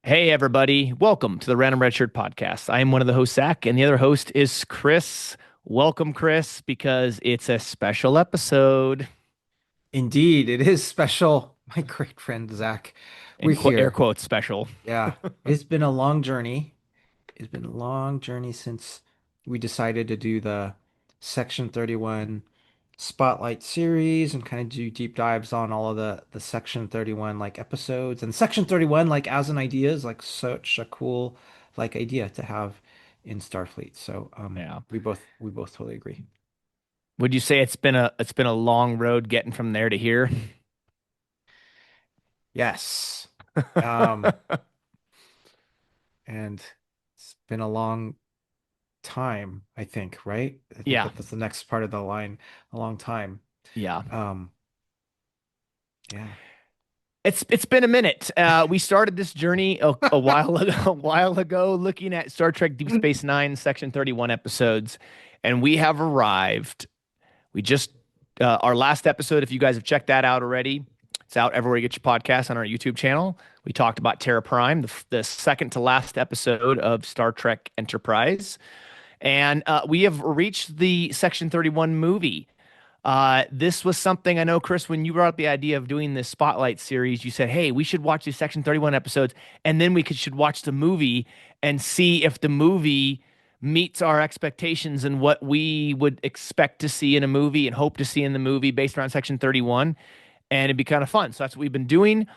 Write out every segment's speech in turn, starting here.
Hey, everybody. Welcome to the Random Red Shirt Podcast. I am one of the hosts, Zach, and the other host is Chris. Welcome, Chris, because it's a special episode. Indeed, it is special. My great friend Zach, we're Air here. quotes special. Yeah, it's been a long journey. It's been a long journey since we decided to do the Section 31 Spotlight series and kind of do deep dives on all of the Section 31 like episodes. And Section 31 like as an idea is like such a cool like idea to have in Starfleet. So Yeah. we both totally agree. Would you say it's been a long road getting from there to here? Yes. Um and it's been a long time, I think, right? I think Yeah. that's the next part of the line, a long time. Yeah. Um, yeah. It's been a minute. We started this journey a while ago, a while ago, looking at Star Trek Deep Space Nine, Section 31 episodes, and we have arrived. We just our last episode, if you guys have checked that out already, it's out everywhere you get your podcasts on our YouTube channel. We talked about Terra Prime, the second to last episode of Star Trek Enterprise, and we have reached the Section 31 movie. This was something I know, Chris, when you brought up the idea of doing this spotlight series, you said, "Hey, we should watch these Section 31 episodes, and then should watch the movie and see if the movie meets our expectations and what we would expect to see in a movie and hope to see in the movie based around Section 31." And it'd be kind of fun. So that's what we've been doing.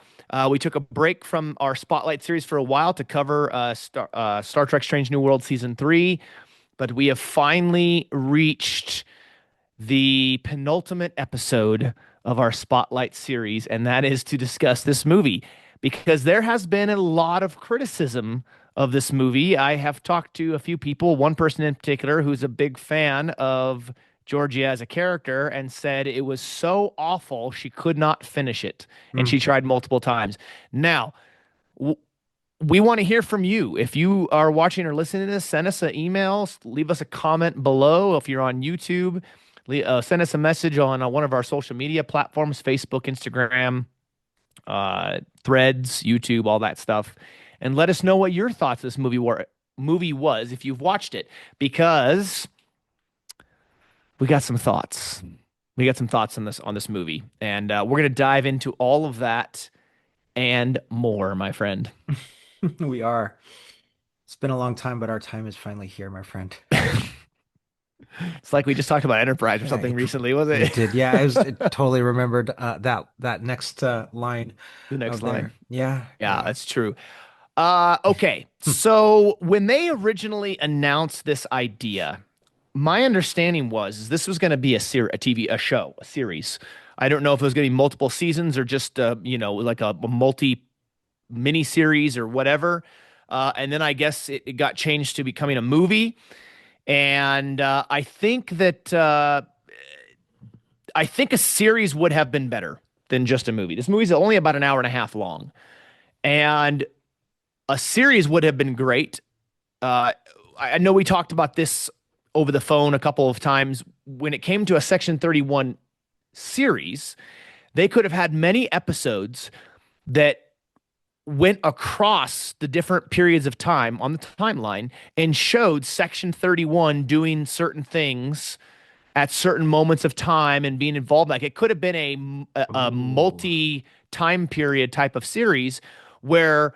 We took a break from our spotlight series for a while to cover Star Trek: Strange New World season 3, but we have finally reached the penultimate episode of our Spotlight series, and that is to discuss this movie because there has been a lot of criticism of this movie. I have talked to a few people, one person in particular who's a big fan of Georgia as a character and said it was so awful she could not finish it, and Mm. she tried multiple times. Now, w- we want to hear from you. If you are watching or listening to this, send us an email, leave us a comment below. If you're on YouTube, send us a message on one of our social media platforms: Facebook, Instagram, Threads, YouTube, all that stuff. And let us know what your thoughts of this movie was if you've watched it, because we got some thoughts. We got some thoughts on this movie, and we're gonna dive into all of that and more, my friend. We are. It's been a long time, but our time is finally here, my friend. It's like we just talked about Enterprise or Yeah, something recently, was it it? did. Yeah, it totally remembered that next line The next of line. there. Yeah, Yeah, yeah. that's true. Okay. So when they originally announced this idea, my understanding was is this was going to be a TV, a show, a series. I don't know if it was going to be multiple seasons or just like a multi mini series or whatever. And then I guess it got changed to becoming a movie. And I think a series would have been better than just a movie. This movie's only about an hour and a half long, and a series would have been great. Uh, I know we talked about this over the phone a couple of times. When it came to a Section 31 series, they could have had many episodes that went across the different periods of time on the timeline and showed Section 31 doing certain things at certain moments of time and being involved. Like it could have been a Ooh. multi time period type of series where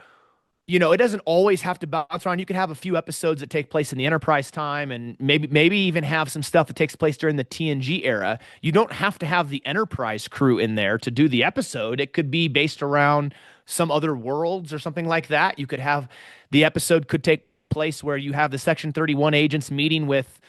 it doesn't always have to bounce around. You could have a few episodes that take place in the Enterprise time, and maybe even have some stuff that takes place during the TNG era. You don't have to have the Enterprise crew in there to do the episode. It could be based around some other worlds or something like that. You could have the episode could take place where you have the Section 31 agents meeting with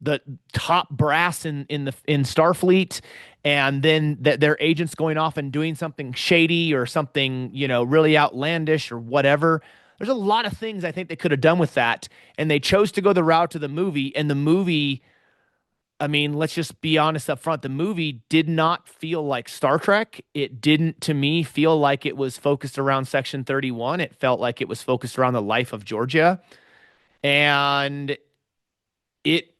the top brass in Starfleet, and then their agents going off and doing something shady or something really outlandish or whatever. There's a lot of things I think they could have done with that, and they chose to go the route of the movie. And the movie, I mean, let's just be honest up front. The movie did not feel like Star Trek. It didn't, to me, feel like it was focused around Section 31. It felt like it was focused around the life of Georgia. And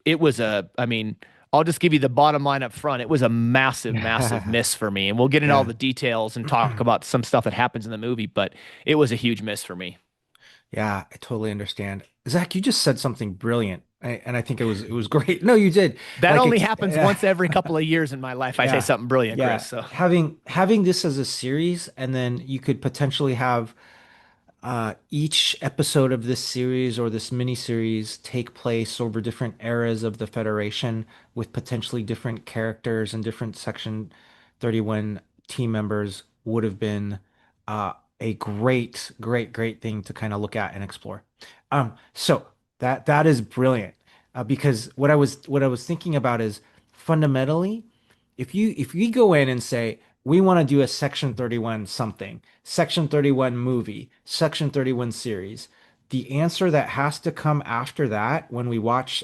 it was I mean, I'll just give you the bottom line up front. It was a massive, massive miss for me. And we'll get into all Yeah. the details and talk about some stuff that happens in the movie, but it was a huge miss for me. Yeah, I totally understand. Zach, you just said something brilliant. And I think it was great. No, you did. That Like only happens once every couple of years in my life. I say yeah. something brilliant, Yeah. Chris. So Having this as a series, and then you could potentially have each episode of this series or this mini series take place over different eras of the Federation with potentially different characters and different Section 31 team members would have been a great thing to kind of look at and explore. So that is brilliant because what I was thinking about is fundamentally if we go in and say we want to do a Section 31 something, Section 31 movie, Section 31 series, the answer that has to come after that when we watch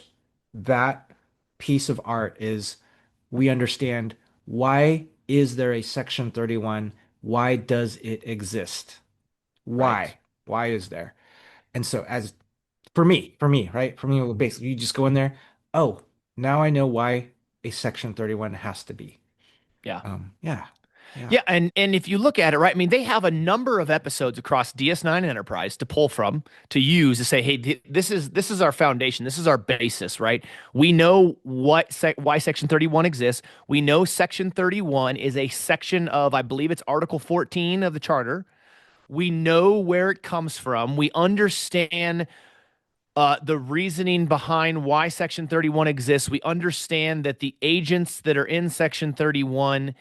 that piece of art is we understand why is there a Section 31? Why does it exist? right. Why? Why is there? And so as for me, right? For me, basically you just go in there, oh, now I know why a Section 31 has to be. Yeah. Yeah. Yeah. Yeah, and if you look at it, right, I mean, they have a number of episodes across DS9 Enterprise to pull from to use to say, hey, this is our foundation, this is our basis, right? We know why Section 31 exists. We know Section 31 is a section of, I believe it's Article 14 of the Charter. We know where it comes from. We understand the reasoning behind why Section 31 exists. We understand that the agents that are in Section 31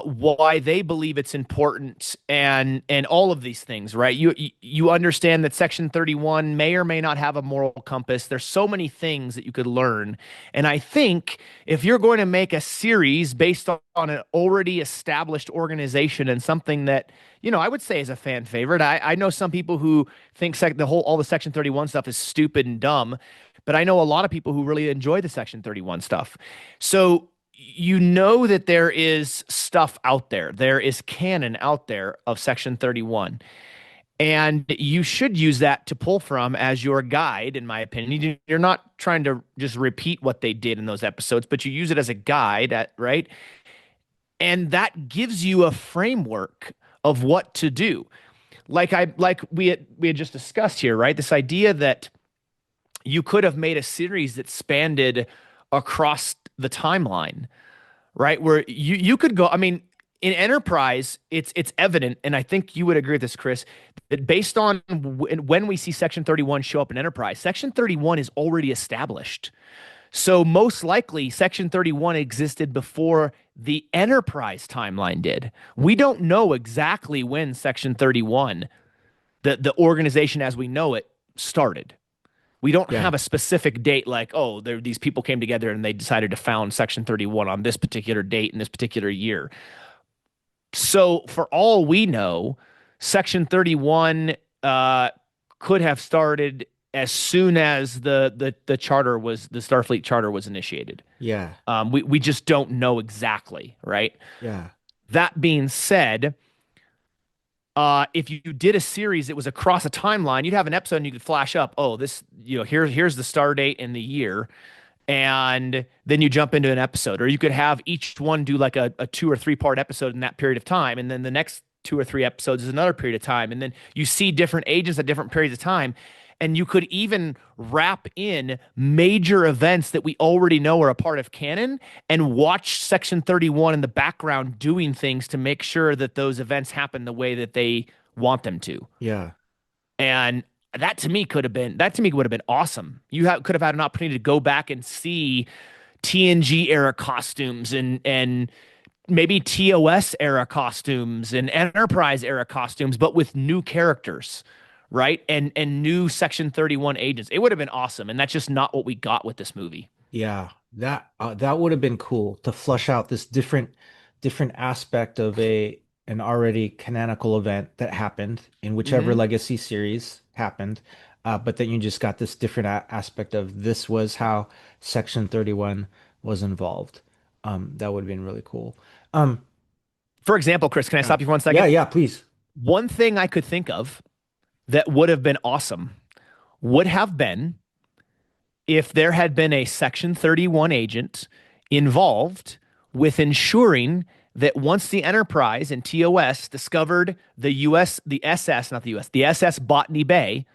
why they believe it's important and all of these things, right? You understand that Section 31 may or may not have a moral compass. There's so many things that you could learn, and I think if you're going to make a series based on an already established organization and something that I would say is a fan favorite. I know some people who think all the Section 31 stuff is stupid and dumb, but I know a lot of people who really enjoy the Section 31 stuff. So you know that there is stuff out there. There is canon out there of Section 31. And you should use that to pull from as your guide, in my opinion. You're not trying to just repeat what they did in those episodes, but you use it as a guide, right? And that gives you a framework of what to do. Like we had just discussed here, right? This idea that you could have made a series that spanned across the timeline, right? Where you could go. I mean, in Enterprise, it's evident, and I think you would agree with this, Chris, that based on when we see Section 31 show up in Enterprise, Section 31 is already established. So most likely, Section 31 existed before the Enterprise timeline did. We don't know exactly when Section 31, the organization as we know it, started. We don't Yeah. have a specific date like, oh, these people came together and they decided to found Section 31 on this particular date in this particular year. So, for all we know, Section 31 could have started as soon as the Starfleet charter was initiated. Yeah. We just don't know exactly, right? Yeah. That being said, if you did a series that was across a timeline, you'd have an episode and you could flash up, oh, this, here's the star date and the year, and then you jump into an episode, or you could have each one do like a 2 or 3 part episode in that period of time, and then the next 2 or 3 episodes is another period of time, and then you see different agents at different periods of time, and you could even wrap in major events that we already know are a part of canon and watch Section 31 in the background doing things to make sure that those events happen the way that they want them to. Yeah. And that to me would have been awesome. Could have had an opportunity to go back and see TNG era costumes and maybe TOS era costumes and Enterprise era costumes, but with new characters, right? And new Section 31 agents. It would have been awesome, and that's just not what we got with this movie. Yeah. That would have been cool to flush out this different aspect of a an already canonical event that happened in whichever Hmm. legacy series happened. But then you just got this different aspect of this was how Section 31 was involved. That would have been really cool. Um, For example, Chris, can I yeah. stop you for one Yeah, second? yeah, please. One thing I could think of that would have been awesome would have been if there had been a Section 31 agent involved with ensuring that once the Enterprise and TOS discovered the SS, not the US, the SS Botany Bay,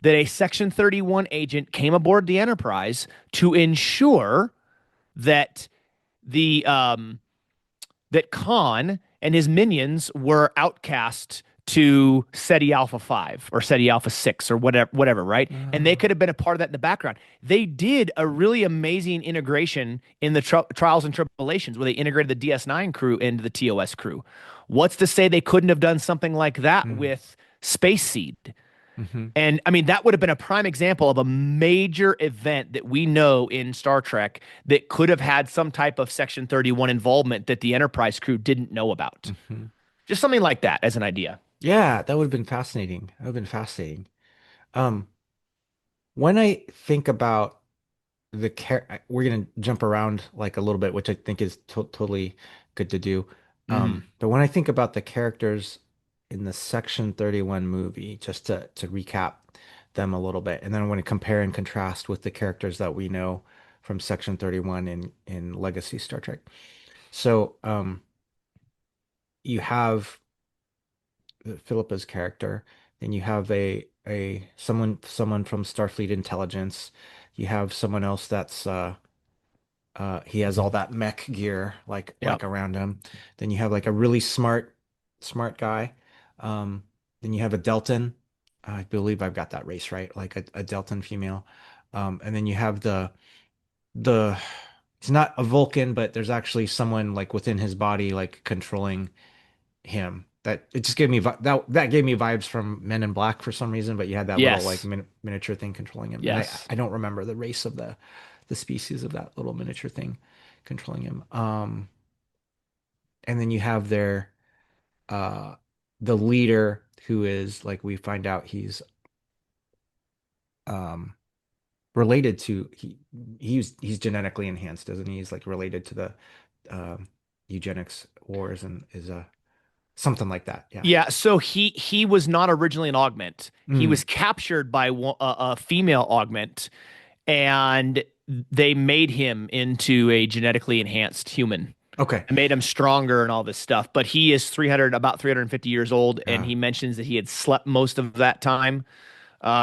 that a Section 31 agent came aboard the Enterprise to ensure that the that Khan and his minions were outcast to SETI Alpha 5 or SETI Alpha 6 or whatever, right? And they Uh, could have been a part of that in the background. They did a really amazing integration in the Trials and Tribulations where they integrated the DS9 crew into the TOS crew. What's to say they couldn't have done something like that mm, with Space Seed? hmm. And I mean, that would have been a prime example of a major event that we know in Star Trek that could have had some type of Section 31 involvement that the Enterprise crew didn't know about. Hmm. Just something like that as an idea. Yeah, that would have been fascinating. That would have been fascinating. Um, when I think about we're gonna jump around like a little bit, which I think is totally good to do. Hmm. But when I think about the characters in the Section 31 movie, just to recap them a little bit, and then I want to compare and contrast with the characters that we know from Section 31 in Legacy Star Trek. So, you have Philippa's character, then you have a someone from Starfleet Intelligence. You have someone else that's he has all that mech gear Yep. like around him. Then you have like a really smart guy. Um, then you have a Deltan. I believe I've got that race right, like a Deltan female. And then you have the it's not a Vulcan, but there's actually someone like within his body like controlling him. That it just gave me that gave me vibes from Men in Black for some reason, but you had that little like Yes. miniature thing controlling him. And Yes. I don't remember the race of the species of that little miniature thing controlling him. And then you have uh the leader who is like we find out he's um related to he's genetically enhanced, doesn't he? He's like related to the um eugenics wars and is something like that. Yeah. Yeah, so he was not originally an augment. He Mm, was captured by a female augment, and they made him into a genetically enhanced human okay. and made him stronger and all this stuff. But he is 300, about 350 years old, and Yeah. he mentions that he had slept most of that time.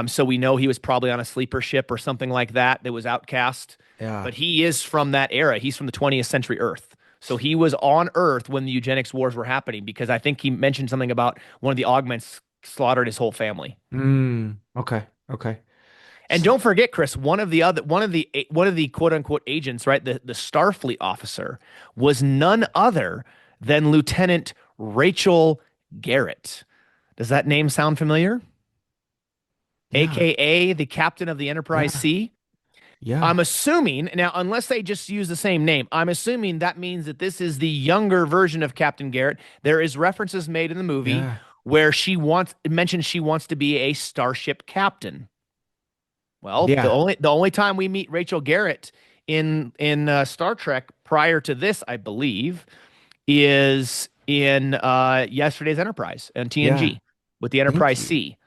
So we know he was probably on a sleeper ship or something like that that was outcast. Yeah. But he is from that era. He's from the 20th century Earth. So he was on Earth when the eugenics wars were happening because I think he mentioned something about one of the augments slaughtered his whole family. Okay. Okay. And S- don't forget, Chris, one of the quote unquote agents, right? The Starfleet officer was none other than Lieutenant Rachel Garrett. Does that name sound familiar? yeah. AKA the captain of the Enterprise Yeah. C. Yeah. I'm assuming now, unless they just use the same name, I'm assuming that means that this is the younger version of Captain Garrett. There is references made in the movie Yeah. where she wants to be a starship captain. Well, the Yeah. only time we meet Rachel Garrett in Star Trek prior to this, I believe, is in yesterday's Enterprise and Yeah. TNG with the Thank Enterprise you. C.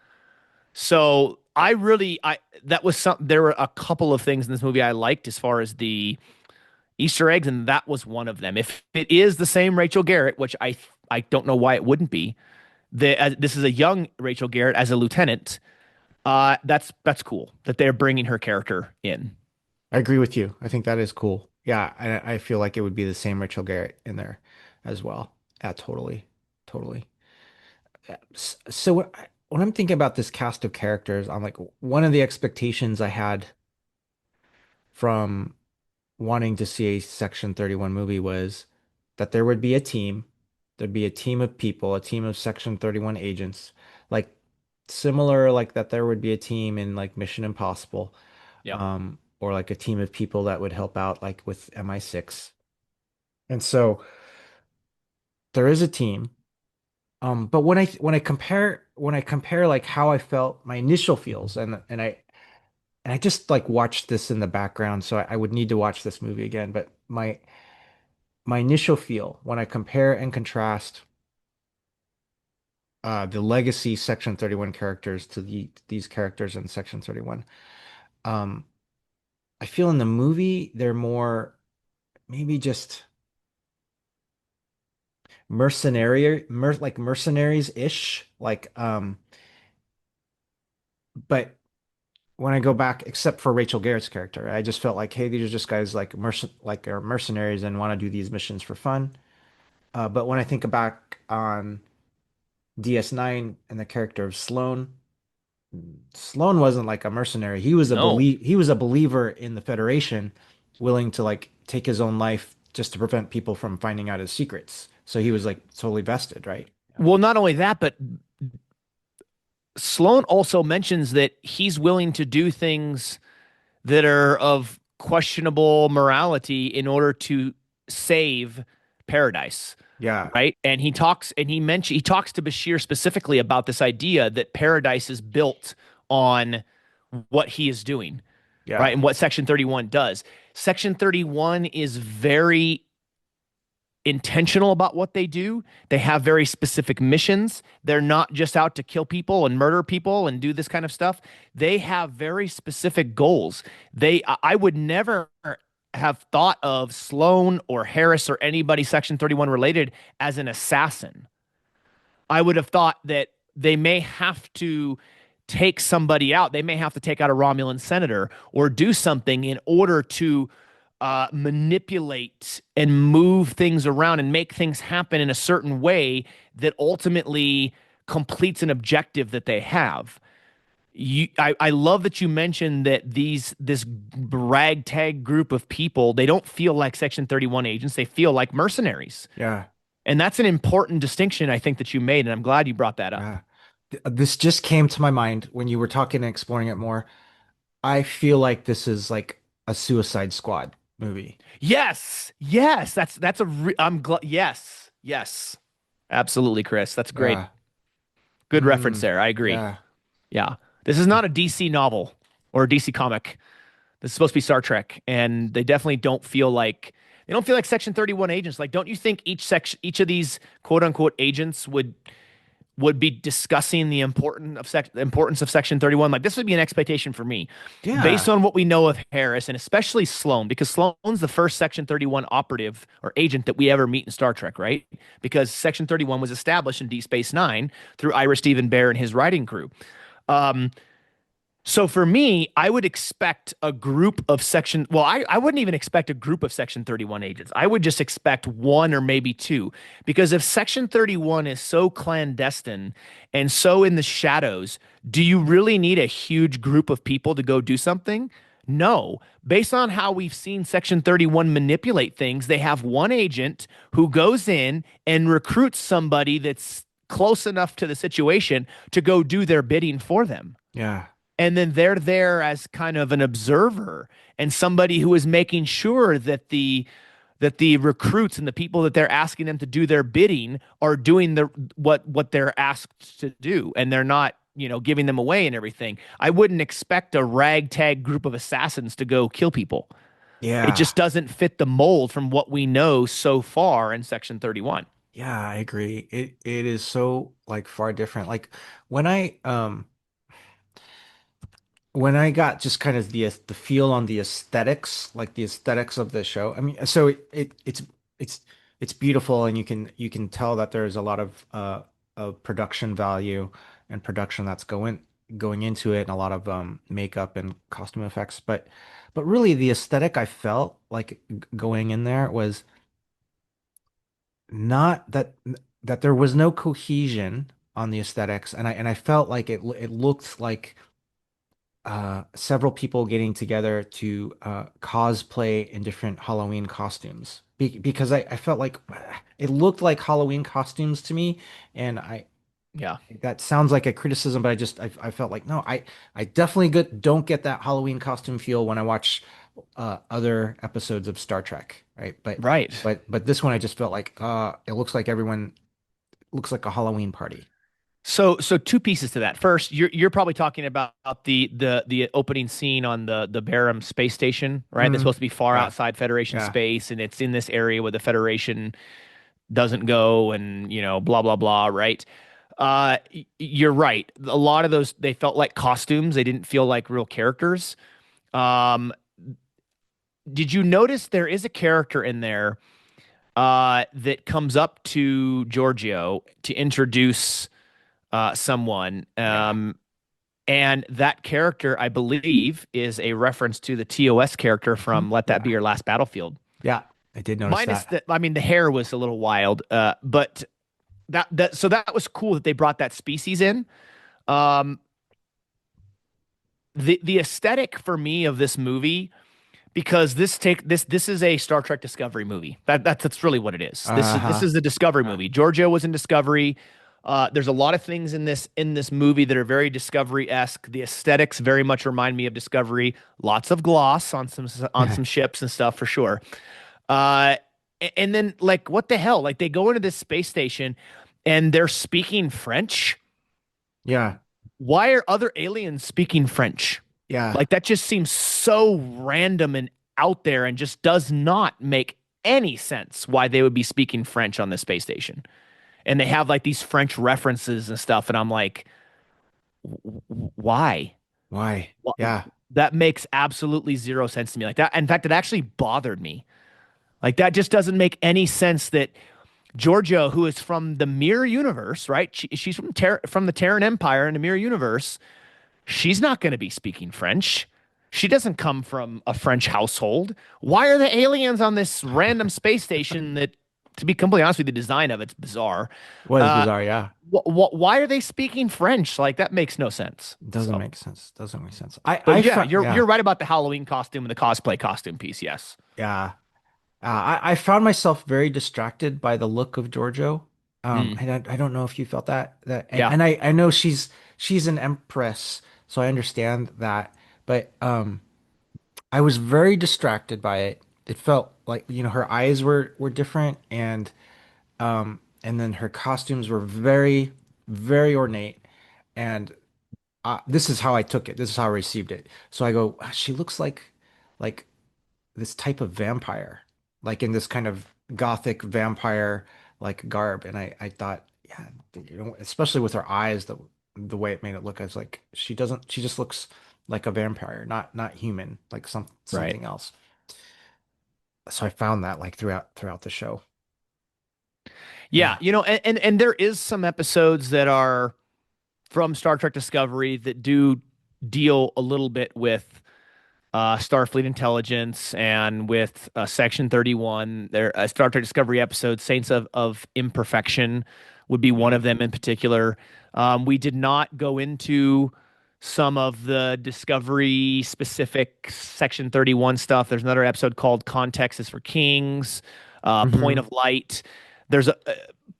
So I really I that was some there were a couple of things in this movie I liked as far as the Easter eggs, and that was one of them. If it is the same Rachel Garrett, which I don't know why it wouldn't be, this is a young Rachel Garrett as a lieutenant. That's cool that they're bringing her character in. I agree with you. I think that is cool. Yeah. I feel like it would be the same Rachel Garrett in there as well. Yeah, totally. Totally. So when I'm thinking about this cast of characters, I'm like, one of the expectations I had from wanting to see a Section 31 movie was that there would be a team, there'd be a team of people, a team of Section 31 agents, like similar, like that there would be a team in like Mission Impossible, Yep. or like a team of people that would help out like with MI6. And so there is a team. But when I compare like how I felt, my initial feels, and I just like watched this in the background, so I would need to watch this movie again. But my initial feel when I compare and contrast the legacy Section 31 characters to these characters in Section 31, um, I feel in the movie they're more maybe just like mercenaries-ish, like but when I go back, except for Rachel Garrett's character, I just felt like, hey, these are just guys like are mercenaries and want to do these missions for fun. But when I think back on DS9 and the character of Sloane, Sloane wasn't like a mercenary. No. He was a believer in the Federation, willing to like take his own life just to prevent people from finding out his secrets. So he was like totally vested, right? Well, not only that, but Sloan also mentions that he's willing to do things that are of questionable morality in order to save paradise, Yeah, right? And he talks to Bashir specifically about this idea that paradise is built on what he is doing, right? yeah, And what Section 31 does. Section 31 is very intentional about what they do. They have very specific missions. They're not just out to kill people and murder people and do this kind of stuff. They have very specific goals. I would never have thought of Sloan or Harris or anybody Section 31 related as an assassin. I would have thought that they may have to take somebody out. They may have to take out a Romulan senator or do something in order to manipulate and move things around and make things happen in a certain way that ultimately completes an objective that they have. I love that you mentioned that this ragtag group of people, they don't feel like Section 31 agents, they feel like mercenaries. yeah, And that's an important distinction I think that you made, and I'm glad you brought that up. yeah. This just came to my mind when you were talking and exploring it more. I feel like this is like a Suicide Squad movie. Yes, yes, that's a I'm glad. Yes, yes, absolutely, Chris. That's great. Yeah. Good reference Mm, there. I agree. yeah. Yeah, this is not a DC novel or a DC comic. This is supposed to be Star Trek, and they don't feel like Section 31 agents. Like, don't you think each of these quote unquote agents would be discussing the importance of Section 31. Like this would be an expectation for me, based Yeah. on what we know of Harris and especially Sloan, because Sloan's the first Section 31 operative or agent that we ever meet in Star Trek, right? Because Section 31 was established in Deep Space Nine through Ira Stephen Bear and his writing crew. Um, so for me, I would expect a group of I wouldn't even expect a group of Section 31 agents. I would just expect one or maybe two. Because if Section 31 is so clandestine and so in the shadows, do you really need a huge group of people to go do something? No. Based on how we've seen Section 31 manipulate things, they have one agent who goes in and recruits somebody that's close enough to the situation to go do their bidding for them, Yeah. and then they're there as kind of an observer and somebody who is making sure that the recruits and the people that they're asking them to do their bidding are doing what they're asked to do, and they're not giving them away and everything. I wouldn't expect a ragtag group of assassins to go kill people. It Yeah. just doesn't fit the mold from what we know so far in Section 31. Yeah, I agree. It is so like far different. Like when I um when I got just kind of the feel on the aesthetics, like the aesthetics of the show. I mean, so it's it's beautiful, and you can tell that there's a lot of production value and production that's going into it, and a lot of makeup and costume effects. But really, the aesthetic I felt like going in there was not that there was no cohesion on the aesthetics, and I felt like it looked like several people getting together to cosplay in different Halloween costumes. Because I felt like it looked like Halloween costumes to me, and I Yeah. that sounds like a criticism, but I felt like no, I definitely don't get that Halloween costume feel when I watch other episodes of Star Trek, right? Right. But this one I just felt like it looks like everyone looks like a Halloween party. So two pieces to that. First, you're probably talking about the opening scene on the Barham space station, right? That's Mm, supposed to be far yeah, outside Federation yeah, space, and it's in this area where the Federation doesn't go, and blah blah blah, right? You're right. A lot of those they felt like costumes. They didn't feel like real characters. Um, did you notice there is a character in there that comes up to Giorgio to introduce someone. yeah. And that character, I believe, is a reference to the TOS character Mhm. from Let That Be Yeah. Your Last Battlefield. Yeah. I did notice Minus that. the, I mean, the hair was a little wild, but so that was cool that they brought that species in. Um, the aesthetic for me of this movie, because this is a Star Trek Discovery movie. That's really what it is. This Uh-huh. is a Discovery Yeah. movie. Giorgio was in Discovery. There's a lot of things in this movie that are very Discovery-esque. The aesthetics very much remind me of Discovery. Lots of gloss on some ships and stuff for sure. Uh, and then like what the hell? Like they go into this space station and they're speaking French. Yeah. Why are other aliens speaking French? Yeah. Like that just seems so random and out there and just does not make any sense why they would be speaking French on this space station. And they have like these French references and stuff. And I'm like, why? Why? Yeah. That makes absolutely zero sense to me. Like that. In fact, it actually bothered me. Like that just doesn't make any sense that Giorgio, who is from the Mirror Universe, right? She's from the Terran Empire in the Mirror Universe. She's not going to be speaking French. She doesn't come from a French household. Why are the aliens on this random space station that, to be completely honest with you, the design of it's bizarre. Was Uh, bizarre, yeah. why are they speaking French? Like that makes no sense. Doesn't So, make sense. Doesn't make sense. I but I yeah, found you're yeah. right about the Halloween costume and the cosplay costume piece. Yes. Yeah. I found myself very distracted by the look of Giorgio. Mm, And I don't know if you felt that yeah. and I know she's an empress, so I understand that. But I was very distracted by it. It felt like, her eyes were different, and then her costumes were very, very ornate. And this is how I took it. This is how I received it. So I go, "Ah, she looks like this type of vampire, like in this kind of gothic vampire like garb." And I thought, yeah, especially with her eyes, the way it made it look, I was like, she just looks like a vampire, not human, like Right. something else. So I found that like throughout the show. Yeah. Yeah. And there is some episodes that are from Star Trek Discovery that do deal a little bit with Starfleet intelligence and with Section 31. There, Star Trek Discovery episode, Saints of Imperfection, would be one of them in particular. We did not go into some of the Discovery specific Section 31 stuff. There's another episode called Context is for Kings, Point Hmm. of Light. There's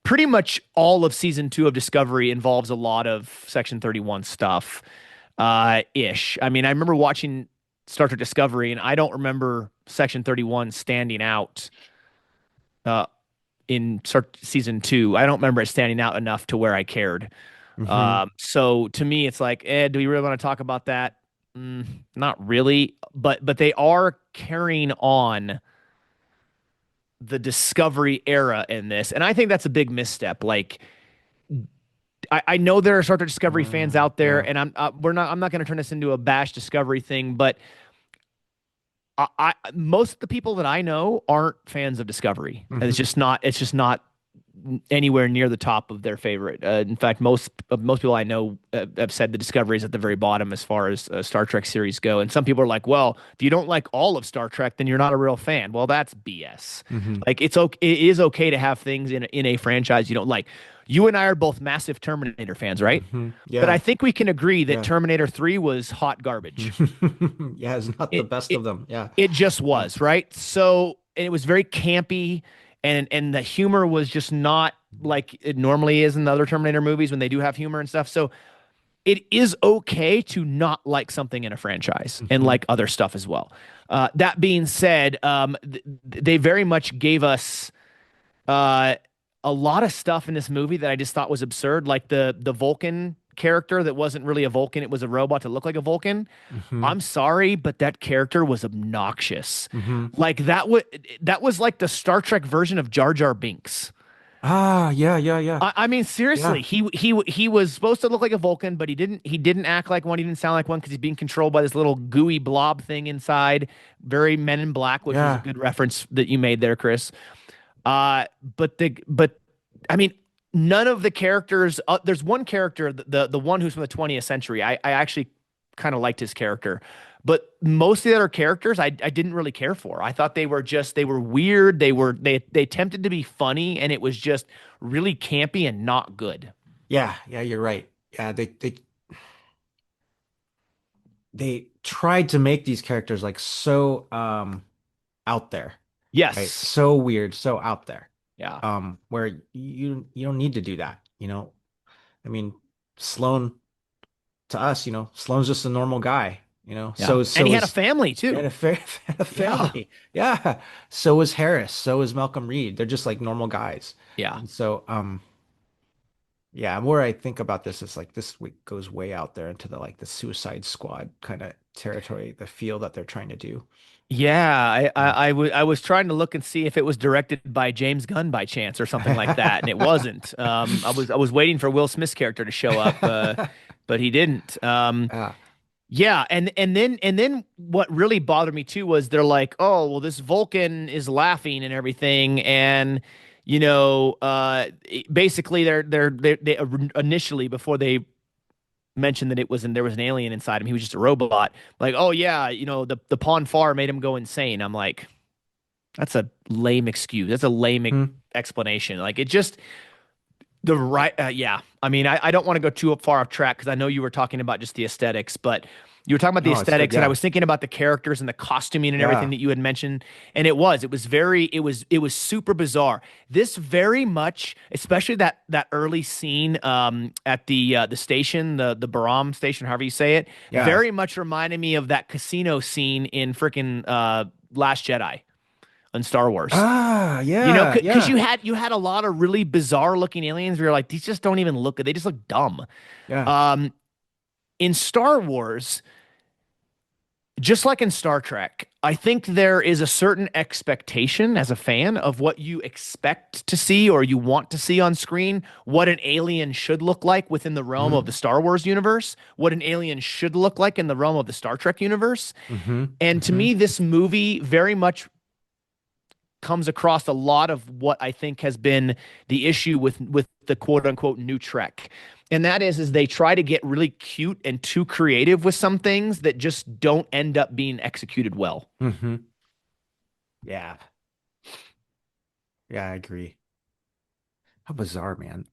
pretty much all of season two of Discovery involves a lot of Section 31 stuff ish. I mean, I remember watching Star Trek Discovery, and I don't remember Section 31 standing out uh, in season two. I don't remember it standing out enough to where I cared. Hmm. So to me, it's like, do we really want to talk about that? Not really, but they are carrying on the Discovery era in this, and I think that's a big misstep. Like, I know there are Star Trek Discovery fans out there, Yeah. and I'm not going to turn this into a bash Discovery thing, but most of the people that I know aren't fans of Discovery. Hmm. It's just not anywhere near the top of their favorite. In fact, most people I know have said the Discovery is at the very bottom as far as Star Trek series go. And some people are like, well, if you don't like all of Star Trek, then you're not a real fan. Well, that's BS. Hmm. Like it's okay. It is okay to have things in a franchise you don't like. You and I are both massive Terminator fans, right? Hmm. But I Yeah. think we can agree that Yeah. Terminator 3 was hot garbage. Yeah, it's not the It best it of them. Yeah. it just Yeah. was, right? So and it was very campy and the humor was just not like it normally is in the other Terminator movies when they do have humor and stuff. So it is okay to not like something in a franchise and Hmm. like other stuff as well. That being said, they very much gave us uh, a lot of stuff in this movie that I just thought was absurd, like the Vulcan character that wasn't really a Vulcan; it was a robot that looked like a Vulcan. Hmm. I'm sorry, but that character was obnoxious. Hmm. Like that was like the Star Trek version of Jar Jar Binks. Ah, yeah, yeah, yeah. I mean, seriously, Yeah. he was supposed to look like a Vulcan, but he didn't act like one. He didn't sound like one because he's being controlled by this little gooey blob thing inside. Very Men in Black, which was a Yeah. good reference that you made there, Chris. But I mean, none of the characters. There's one character, the one who's from the 20th century. I actually kind of liked his character, but most of the other characters I didn't really care for. I thought they were weird. They attempted to be funny, and it was just really campy and not good. Yeah, yeah, you're right. Yeah, they tried to make these characters like so out there, right? Yes. So weird, so out there. Yeah. Where you don't need to do that, you know? I mean, Sloane to us, Sloane's just a normal guy, Yeah. And he had a family and too. had a Yeah. family. Yeah. So was Harris, so is Malcolm Reed. They're just like normal guys. Yeah. And so yeah, more I think about this is like goes way out there into the like the Suicide Squad kind of territory, the feel that they're trying to do. Yeah, Mm. I was trying to look and see if it was directed by James Gunn by chance or something like that, and it wasn't. I was waiting for Will Smith's character to show up, but he didn't. Ah, Yeah, and then what really bothered me too was they're like, oh well, this Vulcan is laughing and everything, and basically they initially before they mentioned that there was an alien inside him, he was just a robot. Like, oh yeah, the Pon farr made him go insane. I'm like, that's a lame excuse. That's a lame hmm. explanation. Like it just the right, yeah. I mean, I don't want to go too far off track because I know you were talking about just the aesthetics, but you were talking about the No, it's good. aesthetics, and I Yeah. was thinking about the characters and the costuming and everything Yeah. that you had mentioned, and it was super bizarre. This very much, especially that early scene at the station, the Baram station, however you say it, Yeah. very much reminded me of that casino scene in freaking Last Jedi on Star Wars. Ah, You know, yeah, because yeah, you had a lot of really bizarre looking aliens where you're like, these just don't even look good. They just look dumb. yeah. Um, in Star Wars, just like in Star Trek, I think there is a certain expectation as a fan of what you expect to see or you want to see on screen, what an alien should look like within the realm of Hmm. the Star Wars universe, what an alien should look like in the realm of the Star Trek universe. Hmm. And to Hmm. me, this movie very much comes across a lot of what I think has been the issue with the quote unquote new Trek. And that is they try to get really cute and too creative with some things that just don't end up being executed well. Hmm. Yeah. Yeah, I agree. How bizarre, man.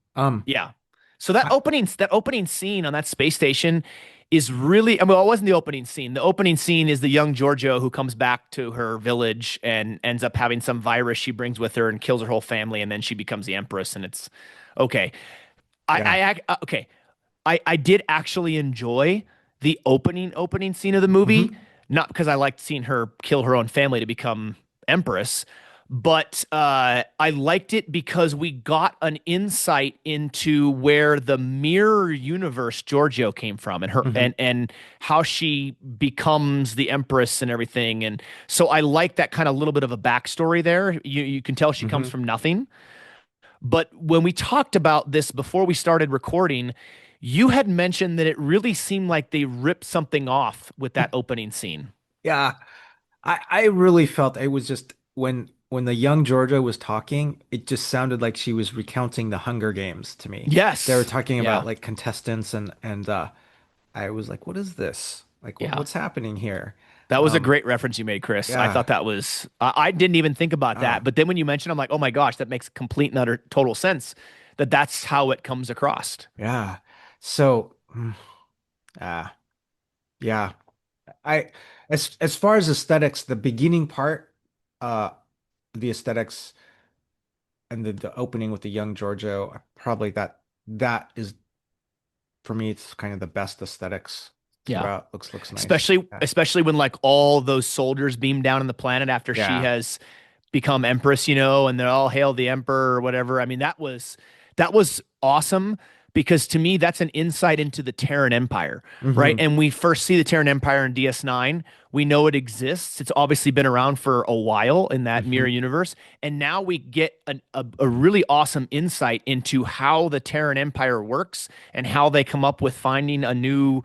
Yeah. So I, that opening scene on that space station is really, I mean, well, it wasn't the opening scene. The opening scene is the young Giorgio who comes back to her village and ends up having some virus she brings with her and kills her whole family, and then she becomes the empress. And it's okay. yeah. Okay. I did actually enjoy the opening scene of the Hmm. movie, not because I liked seeing her kill her own family to become empress, but I liked it because we got an insight into where the mirror universe Giorgio came from and her Hmm. and how she becomes the empress and everything. And so I like that kind of little bit of a backstory there. You can tell she comes Hmm. from nothing. But when we talked about this before we started recording, you had mentioned that it really seemed like they ripped something off with that opening scene. Yeah. I really felt it was just when the young Georgia was talking, it just sounded like she was recounting the Hunger Games to me. They were Yes. talking about Yeah. like contestants and I was like, what is this? Like Yeah. what's happening here? That was a Um great reference you made, Chris. I yeah. thought that was, I didn't even think about Uh that. But then when you mentioned, I'm like, oh my gosh, that makes complete and utter total sense that that's how it comes across. yeah. So ah yeah. I as far as aesthetics, the beginning part, uh the aesthetics and the opening with the young Giorgio, probably that is for me, it's kind of the best aesthetics Yeah. throughout. Looks nice. Yeah. Especially when like all those soldiers beam down on the planet after she Yeah. has become empress, and they're all hail the emperor or whatever. I mean, that was awesome because to me that's an insight into the Terran Empire, right? Hmm. And we first see the Terran Empire in DS9. We know it exists. It's obviously been around for a while in that mirror Hmm. universe, and now we get a really awesome insight into how the Terran Empire works and how they come up with finding a new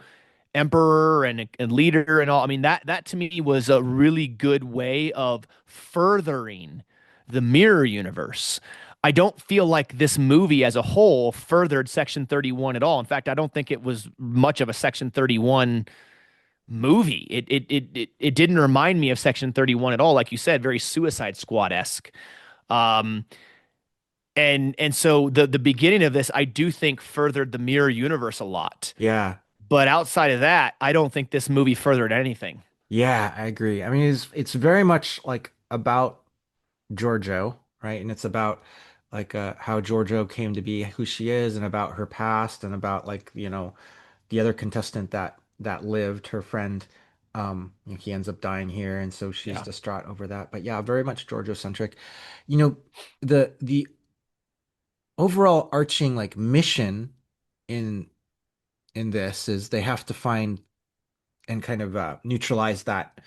emperor and leader and all. I mean, that to me was a really good way of furthering the mirror universe. I don't feel like this movie as a whole furthered Section 31 at all. In fact, I don't think it was much of a Section 31 movie. It didn't remind me of Section 31 at all. Like you said, very Suicide Squad-esque. Um, and so the beginning of this, I do think furthered the mirror universe a lot. Yeah. But outside of that, I don't think this movie furthered anything. Yeah, I agree. I mean, it's very much like about Giorgio, right? And it's about like how Giorgio came to be who she is and about her past and about like, the other contestant that lived, her friend. He ends up dying here, and so she's Yeah. distraught over that. But yeah, very much Giorgio centric. You know, the overall arching like mission in in this is they have to find and kind of neutralize that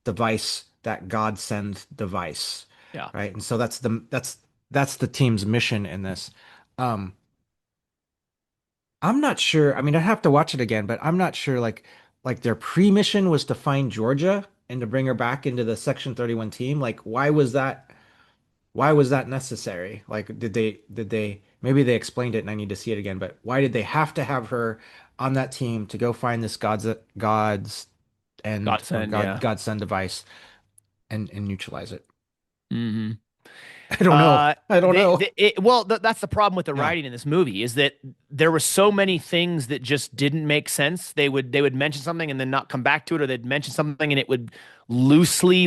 device, that godsend device, Yeah. right? And so that's the team's mission in this. Um, I'm not sure. I mean, I'd have to watch it again, but I'm not sure. Like their pre-mission was to find Georgia and to bring her back into the Section 31 team. Like, why was that? Why was that necessary? Like, did they maybe they explained it and I need to see it again, but why did they have to have her on that team to go find this God's end or Godsend, yeah. Godsend device and neutralize it? Hmm. I don't know. I don't know. That's the problem with the Yeah. writing in this movie is that there were so many things that just didn't make sense. They would mention something and then not come back to it, or they'd mention something and it would loosely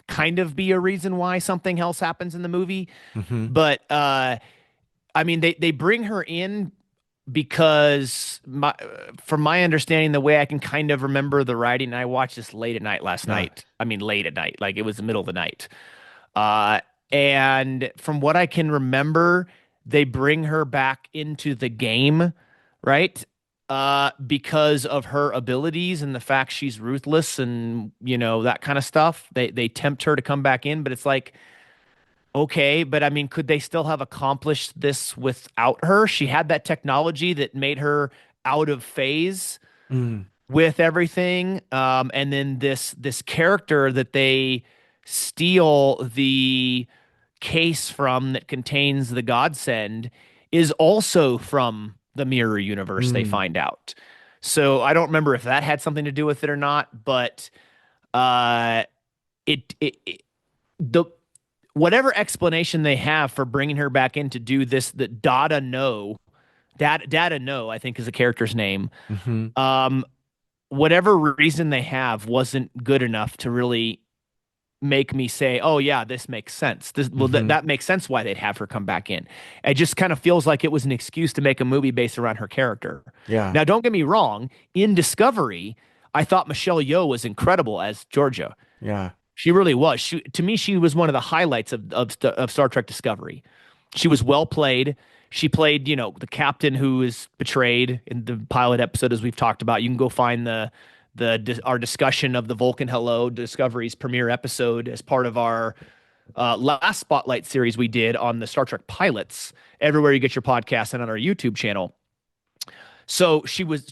kind of be a reason why something else happens in the movie. Hmm. But I mean, they bring her in because from my understanding, the way I can kind of remember the writing, and I watched this late at night last Yeah. night. I mean, late at night, like it was the middle of the night. Uh, and from what I can remember, they bring her back into the game, right? Because of her abilities and the fact she's ruthless and that kind of stuff. They tempt her to come back in, but it's like, okay, but I mean, could they still have accomplished this without her? She had that technology that made her out of phase Mm, with everything. And then this character that they steal the case from that contains the godsend is also from the mirror universe, they mm, find out. So I don't remember if that had something to do with it or not, but uh it the whatever explanation they have for bringing her back in to do this, that Data No, I think is the character's name. hmm. Um, whatever reason they have wasn't good enough to really make me say, "Oh yeah, this makes sense." Hmm. That makes sense why they'd have her come back in. It just kind of feels like it was an excuse to make a movie based around her character. Yeah. Now, don't get me wrong. In Discovery, I thought Michelle Yeoh was incredible as Georgia. Yeah. She really was. To me, she was one of the highlights of Star Trek Discovery. She was well played. She played, the captain who is betrayed in the pilot episode, as we've talked about. You can go find our discussion of the Vulcan Hello Discovery's premiere episode as part of our last spotlight series we did on the Star Trek pilots. Everywhere you get your podcast and on our YouTube channel. So she was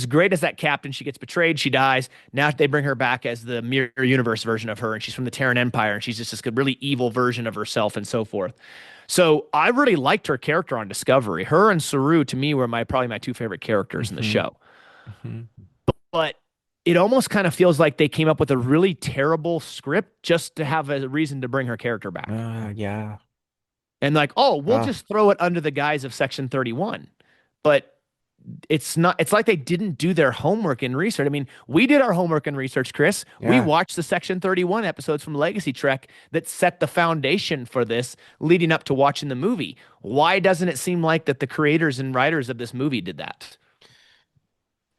great as that captain. She gets betrayed, she dies. Now they bring her back as the mirror universe version of her, and she's from the Terran Empire, and she's just this really evil version of herself and so forth. So I really liked her character on Discovery. Her and Saru to me were probably my two favorite characters in the Hmm. show. Hmm. But it almost kind of feels like they came up with a really terrible script just to have a reason to bring her character back. Yeah. And like, oh, we'll Ah, just throw it under the guise of Section 31. But it's like they didn't do their homework and research. I mean, we did our homework and research, Chris. We yeah. watched the Section 31 episodes from Legacy Trek that set the foundation for this leading up to watching the movie. Why doesn't it seem like that the creators and writers of this movie did that?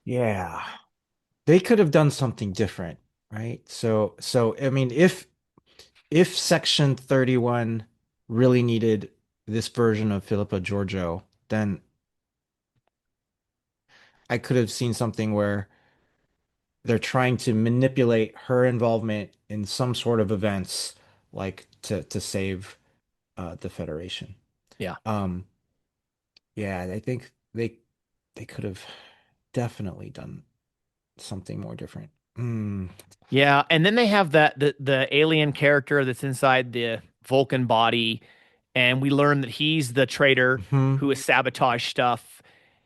Yeah. They could have done something different, right? So I mean, if Section 31 really needed this version of Philippa Giorgio, then I could have seen something where they're trying to manipulate her involvement in some sort of events, like to save the Federation. Yeah. Um, yeah, I think they could have definitely done something more different. Mm, Yeah, and then they have the alien character that's inside the Vulcan body, and we learn that he's the traitor Hmm. who has sabotaged stuff.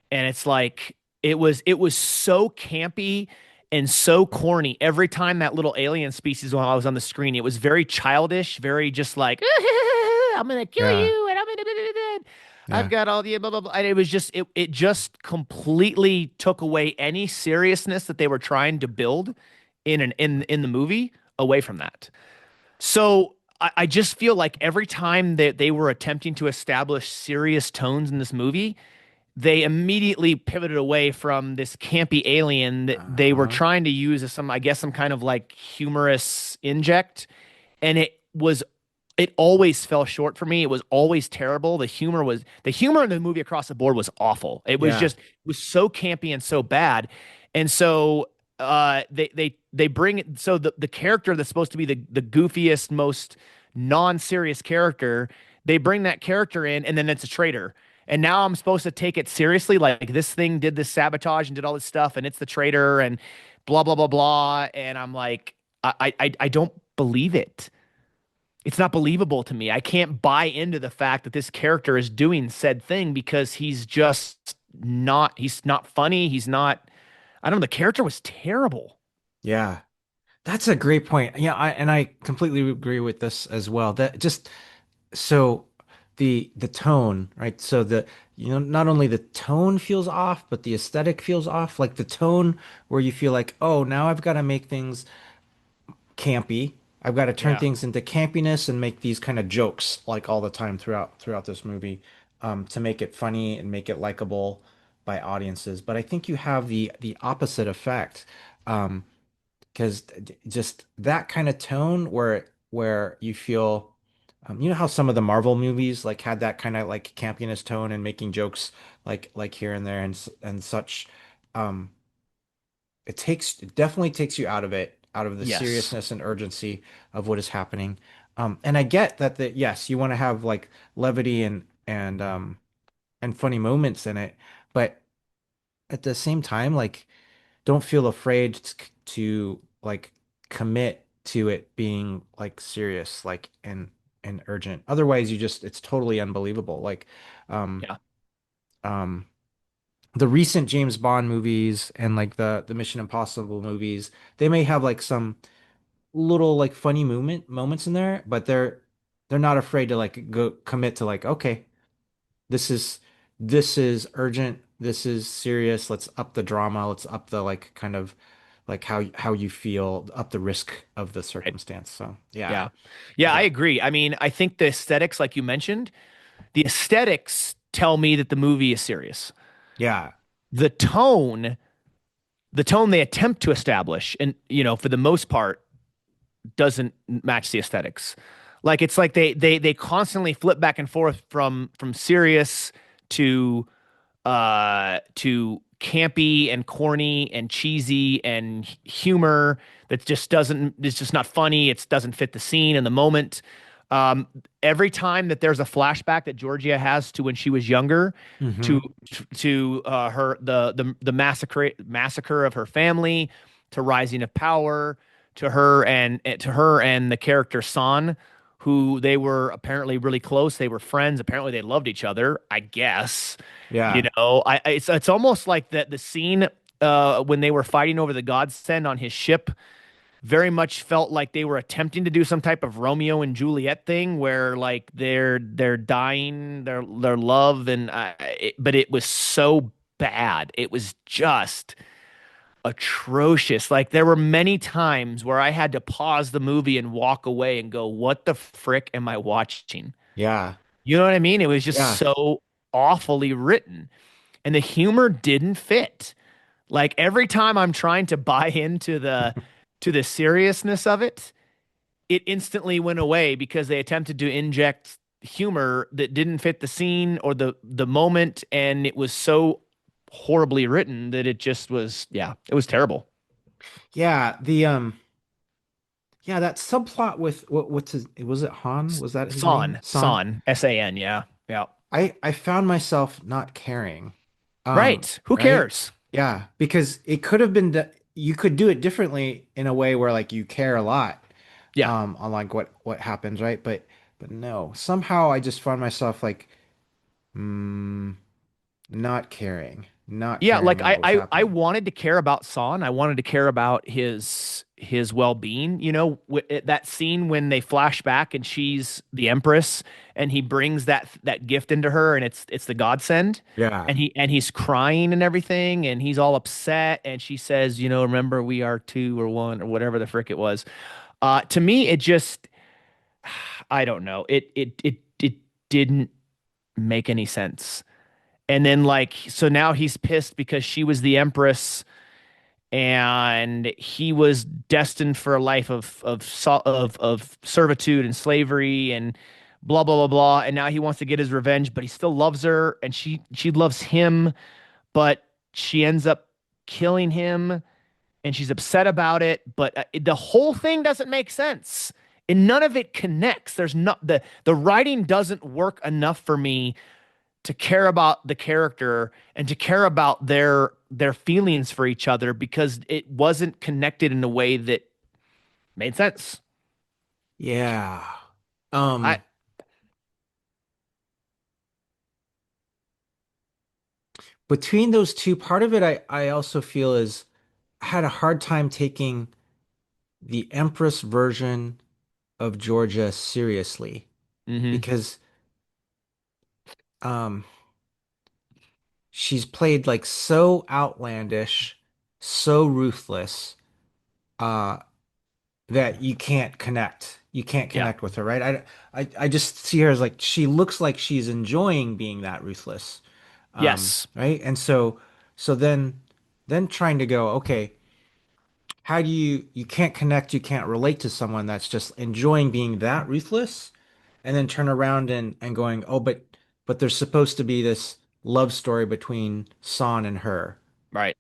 And it's like it was so campy and so corny every time that little alien species while I was on the screen. It was very childish, very just like I'm gonna kill Yeah. you and I've Yeah. got all the blah blah blah. And it was just it just completely took away any seriousness that they were trying to build in the movie away from that. So I just feel like every time that they were attempting to establish serious tones in this movie, they immediately pivoted away from this campy alien that they were Uh-huh. trying to use as some, I guess, some kind of like humorous inject. And it always fell short for me. It was always terrible. The humor in the movie across the board was awful. Yeah. It was so campy and so bad. And so they bring it, so the character that's supposed to be the goofiest, most non-serious character, they bring that character in and then it's a traitor. And now I'm supposed to take it seriously, like this thing did this sabotage and did all this stuff, and it's the traitor and blah blah blah blah. And I'm like, I don't believe it. It's not believable to me. I can't buy into the fact that this character is doing said thing because he's not funny. He's not, I don't know. The character was terrible. Yeah. That's a great point. Yeah, I completely agree with this as well. That just so the tone, right? So not only the tone feels off, but the aesthetic feels off. Like the tone where you feel like, oh, now I've got to make things campy. I've got to turn Yeah. things into campiness and make these kind of jokes like all the time throughout this movie, to make it funny and make it likable by audiences. But I think you have the opposite effect. Because just that kind of tone where you feel, you know how some of the Marvel movies like had that kind of like campiness tone and making jokes like here and there and such. um it definitely takes you out of the Yes. seriousness and urgency of what is happening. And I get that, yes, you want to have like levity and funny moments in it, but at the same time, like, don't feel afraid to like commit to it being like serious, like and urgent. Otherwise, it's totally unbelievable. Like, um, Yeah. um, the recent James Bond movies and like the Mission Impossible movies, they may have like some little like funny moments in there, but they're not afraid to like go commit to like, okay, this is this is urgent. This is serious. Let's up the drama. Let's up the like kind of like how you feel, up the risk of the Right. circumstance. So yeah, Yeah. Yeah, I yeah, agree. I mean, I think the aesthetics, like you mentioned, the aesthetics tell me that the movie is serious. yeah, The tone, the tone they attempt to establish, and for the most part, doesn't match the aesthetics. Like it's like they constantly flip back and forth from serious to campy and corny and cheesy and humor that just doesn't it's just not funny. It doesn't fit the scene and the moment. Um, every time that there's a flashback that Georgia has to when she was younger, hmm, to her the massacre of her family, to Rising of Power, to her and the character San, who they were apparently really close. They were friends. Apparently, they loved each other. I guess. yeah, It's almost like the scene when they were fighting over the godsend on his ship very much felt like they were attempting to do some type of Romeo and Juliet thing where like they're dying their love but it was so bad. It was just atrocious. Like there were many times where I had to pause the movie and walk away and go, "What the frick am I watching?" yeah, You know what I mean? It was just yeah, so awfully written and the humor didn't fit. Like every time I'm trying to buy into the seriousness of it, it instantly went away because they attempted to inject humor that didn't fit the scene or the moment, and it was so horribly written that it just was, yeah, it was terrible. yeah. Yeah, that subplot with what's his, was it Han? Was that his name? San? San, yeah, yeah. I found myself not caring. Right. Who Right? cares? Yeah, because it could have been you could do it differently in a way where like you care a lot Yeah, on like what happens, right? but no. Somehow I just find myself like, mm, not caring, not Yeah, caring like what was I happening. wanted to care about Son. I wanted to care about his well-being. That scene when they flash back and she's the Empress and he brings that gift into her and it's the godsend Yeah. and he's crying and everything and he's all upset and she says, remember we are two or one or whatever the frick it was. To me, it just I don't know. It didn't make any sense. And then like so now he's pissed because she was the empress and he was destined for a life of servitude and slavery and blah blah blah blah and now he wants to get his revenge but he still loves her and she loves him but she ends up killing him and she's upset about it but the whole thing doesn't make sense and none of it connects. There's not the writing doesn't work enough for me to care about the character and to care about their feelings for each other because it wasn't connected in a way that made sense. Yeah. I Um, Between those two, part of it I also feel is I had a hard time taking the Empress version of Georgia seriously hmm because um she's played like so outlandish, so ruthless, uh, that you can't connect. You can't yeah. connect with her, right? I just see her as like she looks like she's enjoying being that ruthless. Yes. Right? And so then trying to go, okay, how do you can't connect, you can't relate to someone that's just enjoying being that ruthless, and then turn around and going, oh, but there's supposed to be this love story between San and her. Right.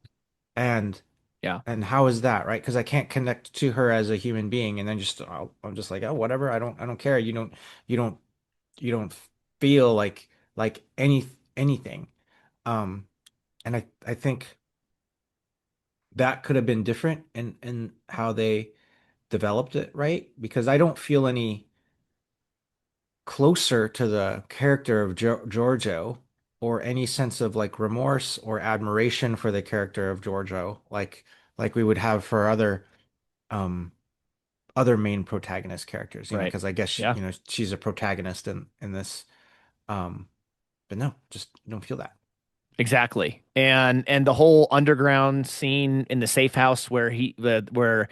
And Yeah. and how is that, right? Because I can't connect to her as a human being, and then I'm just like, oh, whatever. I don't care. You don't you don't feel like anything. Um, and I think that could have been different in how they developed it, right? Because I don't feel any closer to the character of Giorgio or any sense of like remorse or admiration for the character of Giorgio, like we would have for um other main protagonist characters, Right. because I guess Yeah. she's a protagonist in this. Um, but no, just don't feel that. Exactly. And the whole underground scene in the safe house where where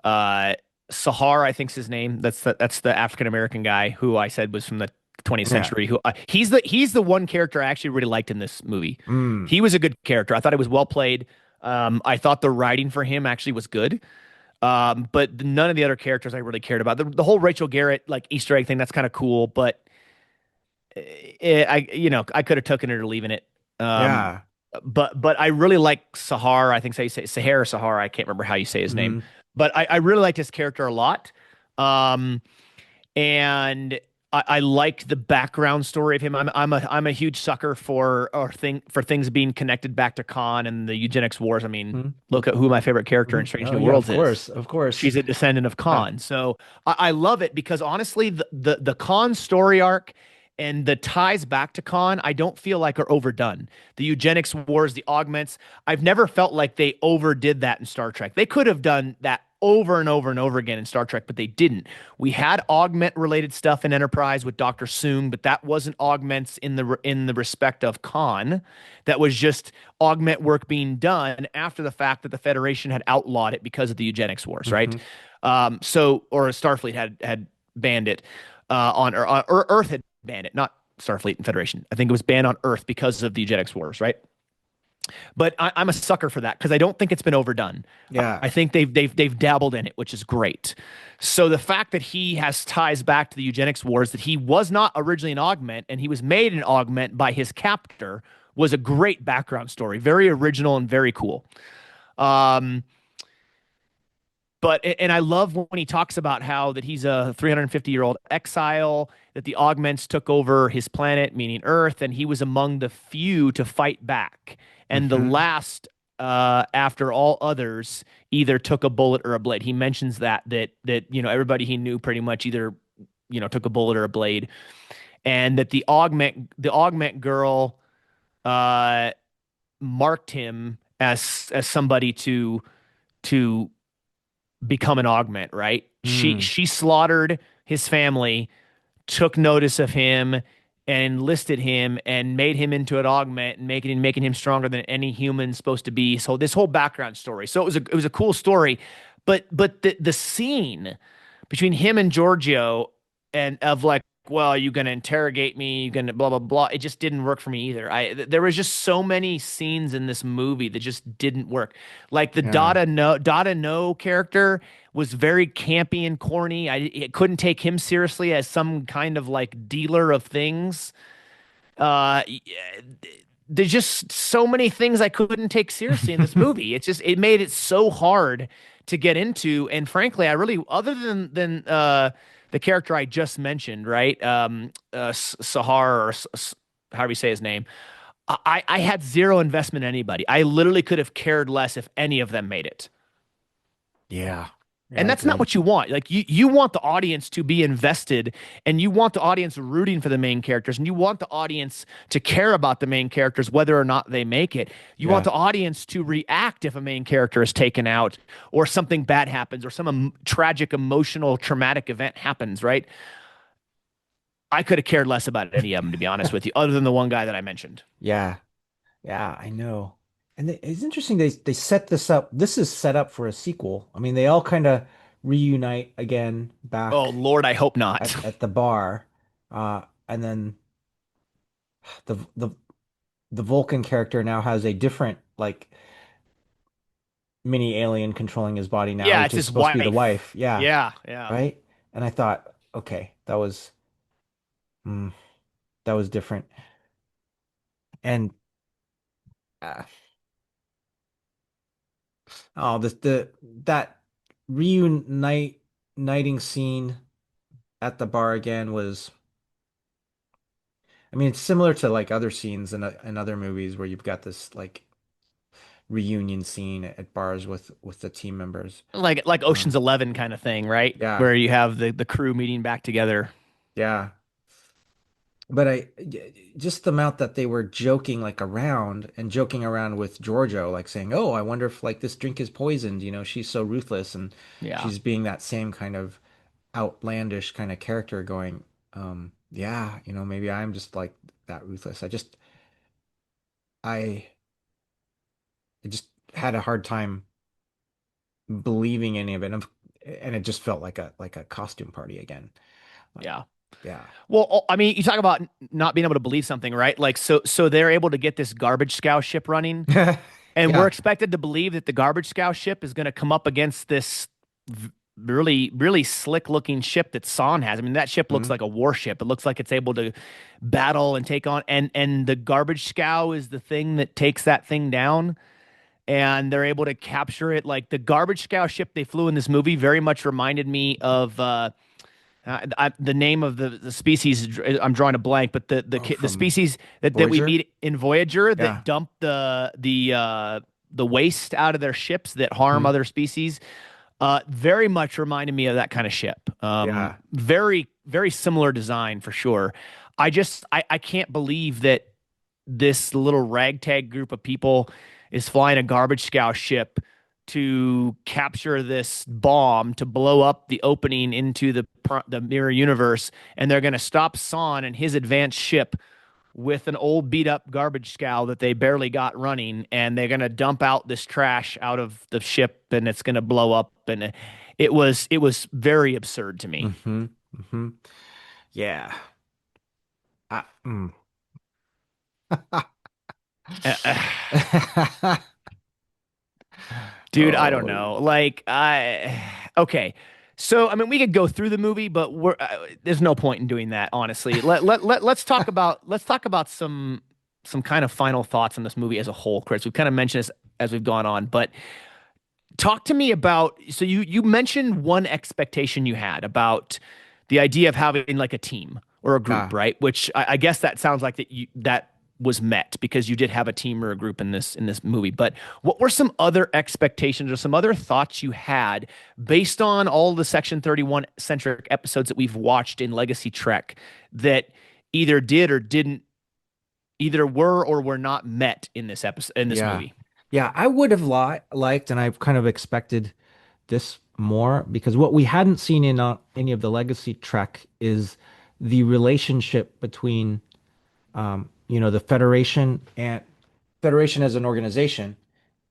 uh Sahar, I think's his name. That's the African American guy who I said was from the 20th Yeah. century. Who he's the one character I actually really liked in this movie. Mm. He was a good character. I thought it was well played. I thought the writing for him actually was good. But none of the other characters I really cared about. The whole Rachel Garrett like Easter egg thing, that's kind of cool, but I could have taken it or leaving it. Um, Yeah. but I really like Sahar. I think so you say Sahar or Sahar. I can't remember how you say his name, Mm. but I really liked his character a lot. Um, and I like the background story of him. I'm a huge sucker for things being connected back to Khan and the eugenics wars. I mean, Mm. look at who my favorite character in Mm. Strange Oh New yeah, of Worlds is. course, of course. She's a descendant of Yeah. Khan. So I love it because honestly, the Khan story arc and the ties back to Khan, I don't feel like are overdone. The eugenics wars, the augments, I've never felt like they overdid that in Star Trek. They could have done that over and over and over again in Star Trek, but they didn't. We had augment related stuff in Enterprise with Dr. Soong, but that wasn't augments in the respect of Khan. That was just augment work being done after the fact that the Federation had outlawed it because of the eugenics wars, right? Hmm. Or Starfleet had banned it or Earth had banned it, not Starfleet and Federation. I think it was banned on Earth because of the eugenics wars, right? But I'm a sucker for that because I don't think it's been overdone. Yeah. I think they've dabbled in it, which is great. So the fact that he has ties back to the eugenics wars, that he was not originally an augment and he was made an augment by his captor, was a great background story, very original and very cool. Um, but I love when he talks about how that he's a 350-year-old exile, that the augments took over his planet, meaning Earth, and he was among the few to fight back. And the Hmm. last, after all others, either took a bullet or a blade. He mentions that everybody he knew pretty much either took a bullet or a blade, and that the augment girl uh marked him as somebody to become an augment, right? Mm. She slaughtered his family, took notice of him, and enlisted him and made him into an augment and making him stronger than any human supposed to be. So this whole background story. So it was a cool story, but the scene between him and Giorgio and of like, well, are you going to interrogate me? You going to blah blah blah. It just didn't work for me either. There was just so many scenes in this movie that just didn't work. Like the Yeah. Dada No character was very campy and corny. I couldn't take him seriously as some kind of like dealer of things. Uh, there's just so many things I couldn't take seriously in this movie. It made it so hard to get into. And frankly, I really, other than the character I just mentioned, right? Sahar or however you say his name. I had zero investment in anybody. I literally could have cared less if any of them made it. Yeah. Yeah, And I that's not agree. what you want. Like you want the audience to be invested, and you want the audience rooting for the main characters, and you want the audience to care about the main characters whether or not they make it. You want Yeah. the audience to react if a main character is taken out or something bad happens or some tragic, emotional, traumatic event happens, right? I could have cared less about any of them, to be honest with you, other than the one guy that I mentioned. Yeah. Yeah, I know. And it's interesting they set this up. This is set up for a sequel. I mean, they all kind of reunite again Oh back Lord, I hope not. at the bar. And then the the the Vulcan character now has a different like mini alien controlling his body now, Yeah, which it's is his supposed to be the wife. wife. Yeah, Yeah, yeah. right? And I thought, okay, mm, that was different. And uh, oh, that reuniting scene at the bar again was, I mean, it's similar to like other scenes in other movies where you've got this like reunion scene at bars with the team members. Like Um, Ocean's 11 kind of thing, right? yeah, Where you have the crew meeting back together. yeah. But just the amount that they were joking like around and joking around with Giorgio, like saying, "Oh, I wonder if like this drink is poisoned." You know, she's so ruthless, and Yeah. she's being that same kind of outlandish kind of character, going, "Yeah, you know, maybe I'm just like that ruthless." I, I just had a hard time believing any of it, and it just felt like a costume party again. Like, Yeah. yeah, Well, I mean, you talk about not being able to believe something, right? Like, so they're able to get this garbage scow ship running, and we're yeah, expected to believe that the garbage scow ship is going to come up against this really, really slick looking ship that San has. I mean, that ship looks mhm, like a warship. It looks like it's able to battle and take on, and the garbage scow is the thing that takes that thing down. And they're able to capture it. Like the garbage scow ship they flew in this movie very much reminded me of the name of the species. I'm drawing a blank, but oh, the from species that we Voyager, meet in Voyager yeah, that dump the waste out of their ships that harm mhm, other species. Very much reminded me of that kind of ship. yeah, Very very similar design for sure. I can't believe that this little ragtag group of people is flying a garbage scow ship to capture this bomb to blow up the opening into the mirror universe, and they're going to stop San and his advanced ship with an old beat up garbage scow that they barely got running, and they're going to dump out this trash out of the ship, and it's going to blow up. And it was very absurd to me. hmm hmm yeah. I, mm. Uh, uh, Dude, I don't Oh, know. Like, okay. So, I mean, we could go through the movie, but there's no point in doing that, honestly. Let's talk about some kind of final thoughts on this movie as a whole, Chris. We've kind of mentioned this as we've gone on, but talk to me about, so you mentioned one expectation you had about the idea of having like a team or a group, yeah. right? Which I guess that sounds like that was met because you did have a team or a group in this movie. But what were some other expectations or some other thoughts you had based on all the Section 31 centric episodes that we've watched in Legacy Trek that either did or didn't, either were or were not met in this episode in this Yeah. movie? Yeah, I would have liked, and I've kind of expected this more because what we hadn't seen in any of the Legacy Trek is the relationship between, the Federation as an organization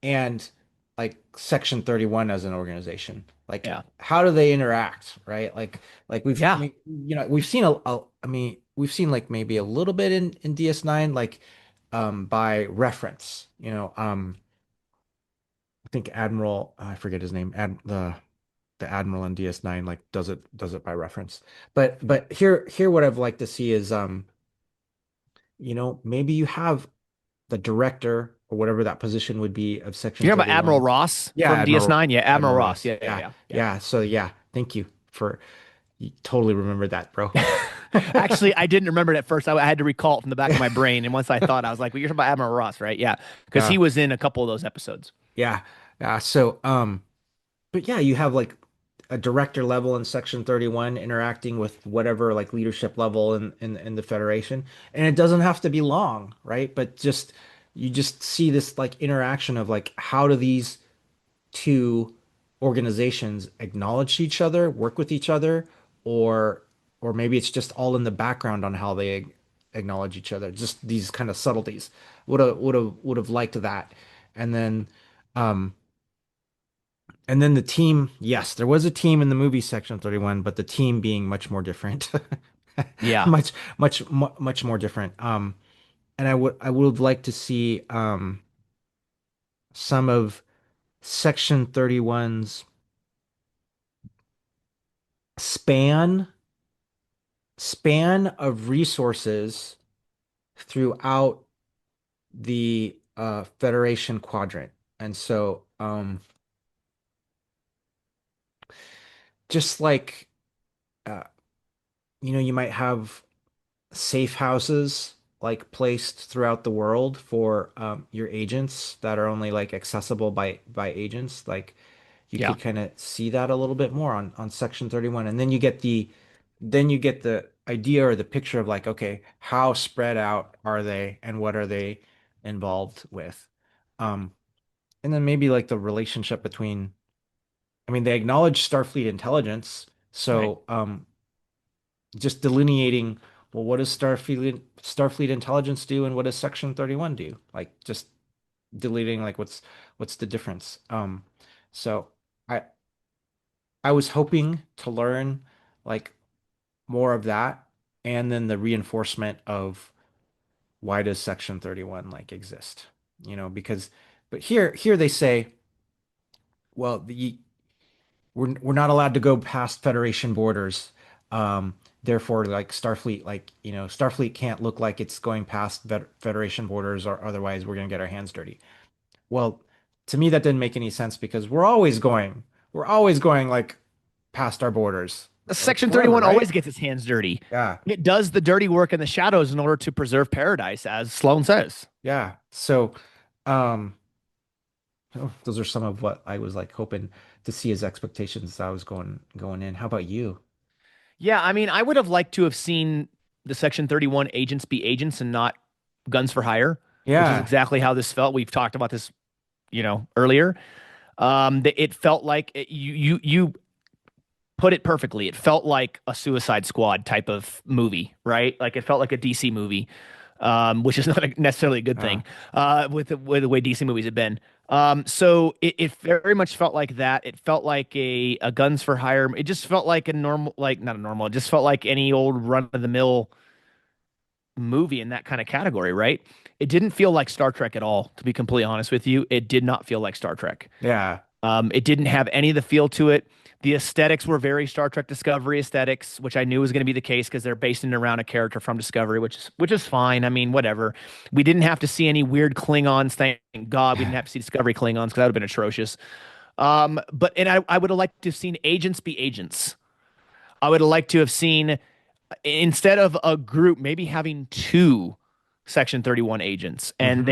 and like Section 31 as an organization. Like, Yeah. how do they interact, right? Like Yeah. we've seen we've seen like maybe a little bit in DS9, like, by reference, I think Admiral, I forget his name, the Admiral in DS9 like does it by reference. But here what I'd like to see is, maybe you have the director or whatever that position would be of Section You're talking about Admiral 31. Ross Yeah, from DS9? Yeah, Admiral Admiral Ross. Ross. Yeah, yeah, Yeah. yeah, yeah. Yeah. So yeah, thank you for you totally remember that, bro. Actually, I didn't remember it at first. I had to recall it from the back of my brain. And once I thought, I was like, well, you're talking about Admiral Ross, right? Yeah. Because he Yeah. was in a couple of those episodes. Yeah. Yeah. So but yeah, you have like a director level in Section 31 interacting with whatever like leadership level in the Federation. And it doesn't have to be long, right? But just you just see this like interaction of like how do these two organizations acknowledge each other, work with each other, or or maybe it's just all in the background on how they acknowledge each other. Just these kind of subtleties. Would have liked that. And then um and then the team, yes, there was a team in the movie Section 31, but the team being much more different. Yeah. Much more different. And I would like to see some of Section 31's span span of resources throughout the Federation quadrant. And so just like uh, you might have safe houses like placed throughout the world for your agents that are only like accessible by agents. Like you Yeah. could kind of see that a little bit more on Section 31. And then you get the idea or the picture of like, okay, how spread out are they and what are they involved with? Um, and then maybe like the relationship between, I mean, they acknowledge Starfleet intelligence. Right. So just delineating, well, what does Starfleet intelligence do and what does Section 31 do? Like just deleting like what's the difference? So I I was hoping to learn like more of that and then the reinforcement of why does Section 31 like exist? Because but here they say, well, we're not allowed to go past Federation borders. Therefore, like Starfleet can't look like it's going past Federation borders, or otherwise we're gonna get our hands dirty. Well, to me that didn't make any sense because we're always going like past our borders, like Section forever, 31 always right? gets its hands dirty. Yeah, It does the dirty work in the shadows in order to preserve paradise, as Sloane says. yeah. So, um, those are some of what I was like hoping to see as expectations as I was going in. How about you? Yeah, I mean, I would have liked to have seen the Section 31 agents be agents and not guns for hire, which is Yeah, exactly how this felt. We've talked about this, earlier. It felt like you put it perfectly. It felt like a Suicide Squad type of movie, right? Like it felt like a DC movie, which is not necessarily a good uh, thing with the way DC movies have been. So it very much felt like that. It felt like a guns for hire. It just felt like a normal, like not a normal. It just felt like any old run of the mill movie in that kind of category, right? It didn't feel like Star Trek at all, to be completely honest with you. It did not feel like Star Trek. yeah, It didn't have any of the feel to it. The aesthetics were very Star Trek Discovery aesthetics, which I knew was going to be the case because they're based in around a character from Discovery, which is fine. I mean, whatever. We didn't have to see any weird Klingons. Thank God we didn't have to see Discovery Klingons because that would have been atrocious. I would have liked to have seen agents be agents. I would have liked to have seen instead of a group, maybe having two Section 31 agents, and Hmm.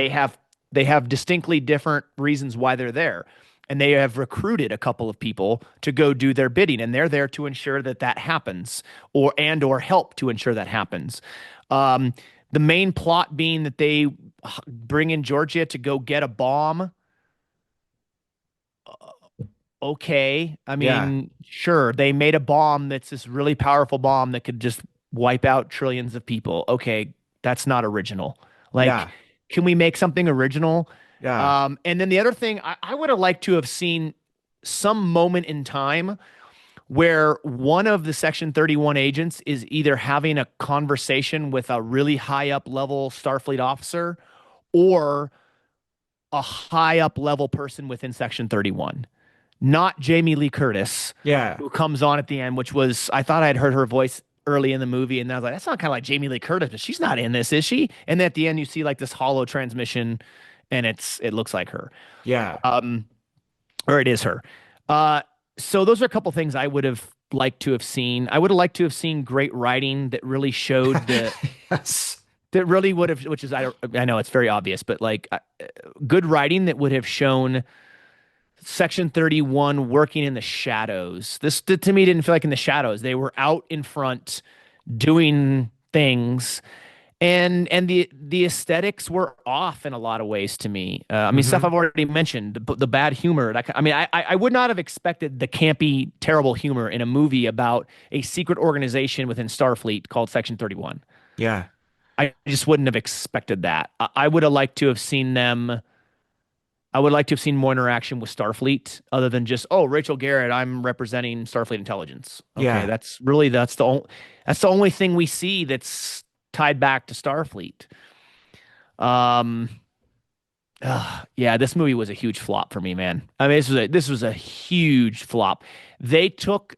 they have distinctly different reasons why they're there. And they have recruited a couple of people to go do their bidding, and they're there to ensure that that happens, or help to ensure that happens. Um, the main plot being that they bring in Georgia to go get a bomb. Okay. I Yeah. mean, sure, they made a bomb that's this really powerful bomb that could just wipe out trillions of people. Okay, that's not original. Like, Yeah. can we make something original? Yeah. And then the other thing, I would have liked to have seen some moment in time where one of the Section 31 agents is either having a conversation with a really high up level Starfleet officer or a high up level person within Section 31, not Jamie Lee Curtis, Yeah. who comes on at the end, which was, I thought I had heard her voice early in the movie, and I was like, that's not kind of like Jamie Lee Curtis, but she's not in this, is she? And then at the end, you see like this hollow transmission, and it looks like her, Yeah. um, or it is her. Uh, so those are a couple things I would have liked to have seen. I would have liked to have seen great writing that really showed the Yes. that really would have, which is I know it's very obvious, but like good writing that would have shown Section 31 working in the shadows. This to me didn't feel like in the shadows. They were out in front doing things, and the aesthetics were off in a lot of ways to me. I mean, stuff Hmm. I've already mentioned, the bad humor. I mean, I would not have expected the campy, terrible humor in a movie about a secret organization within Starfleet called Section 31. Yeah. I just wouldn't have expected that. I would have liked to have seen them. I would like to have seen more interaction with Starfleet other than just, oh, Rachel Garrett, I'm representing Starfleet intelligence. Okay, Yeah. that's the only thing we see that's tied back to Starfleet. Um yeah, this movie was a huge flop for me, man. I mean, this was a huge flop. They took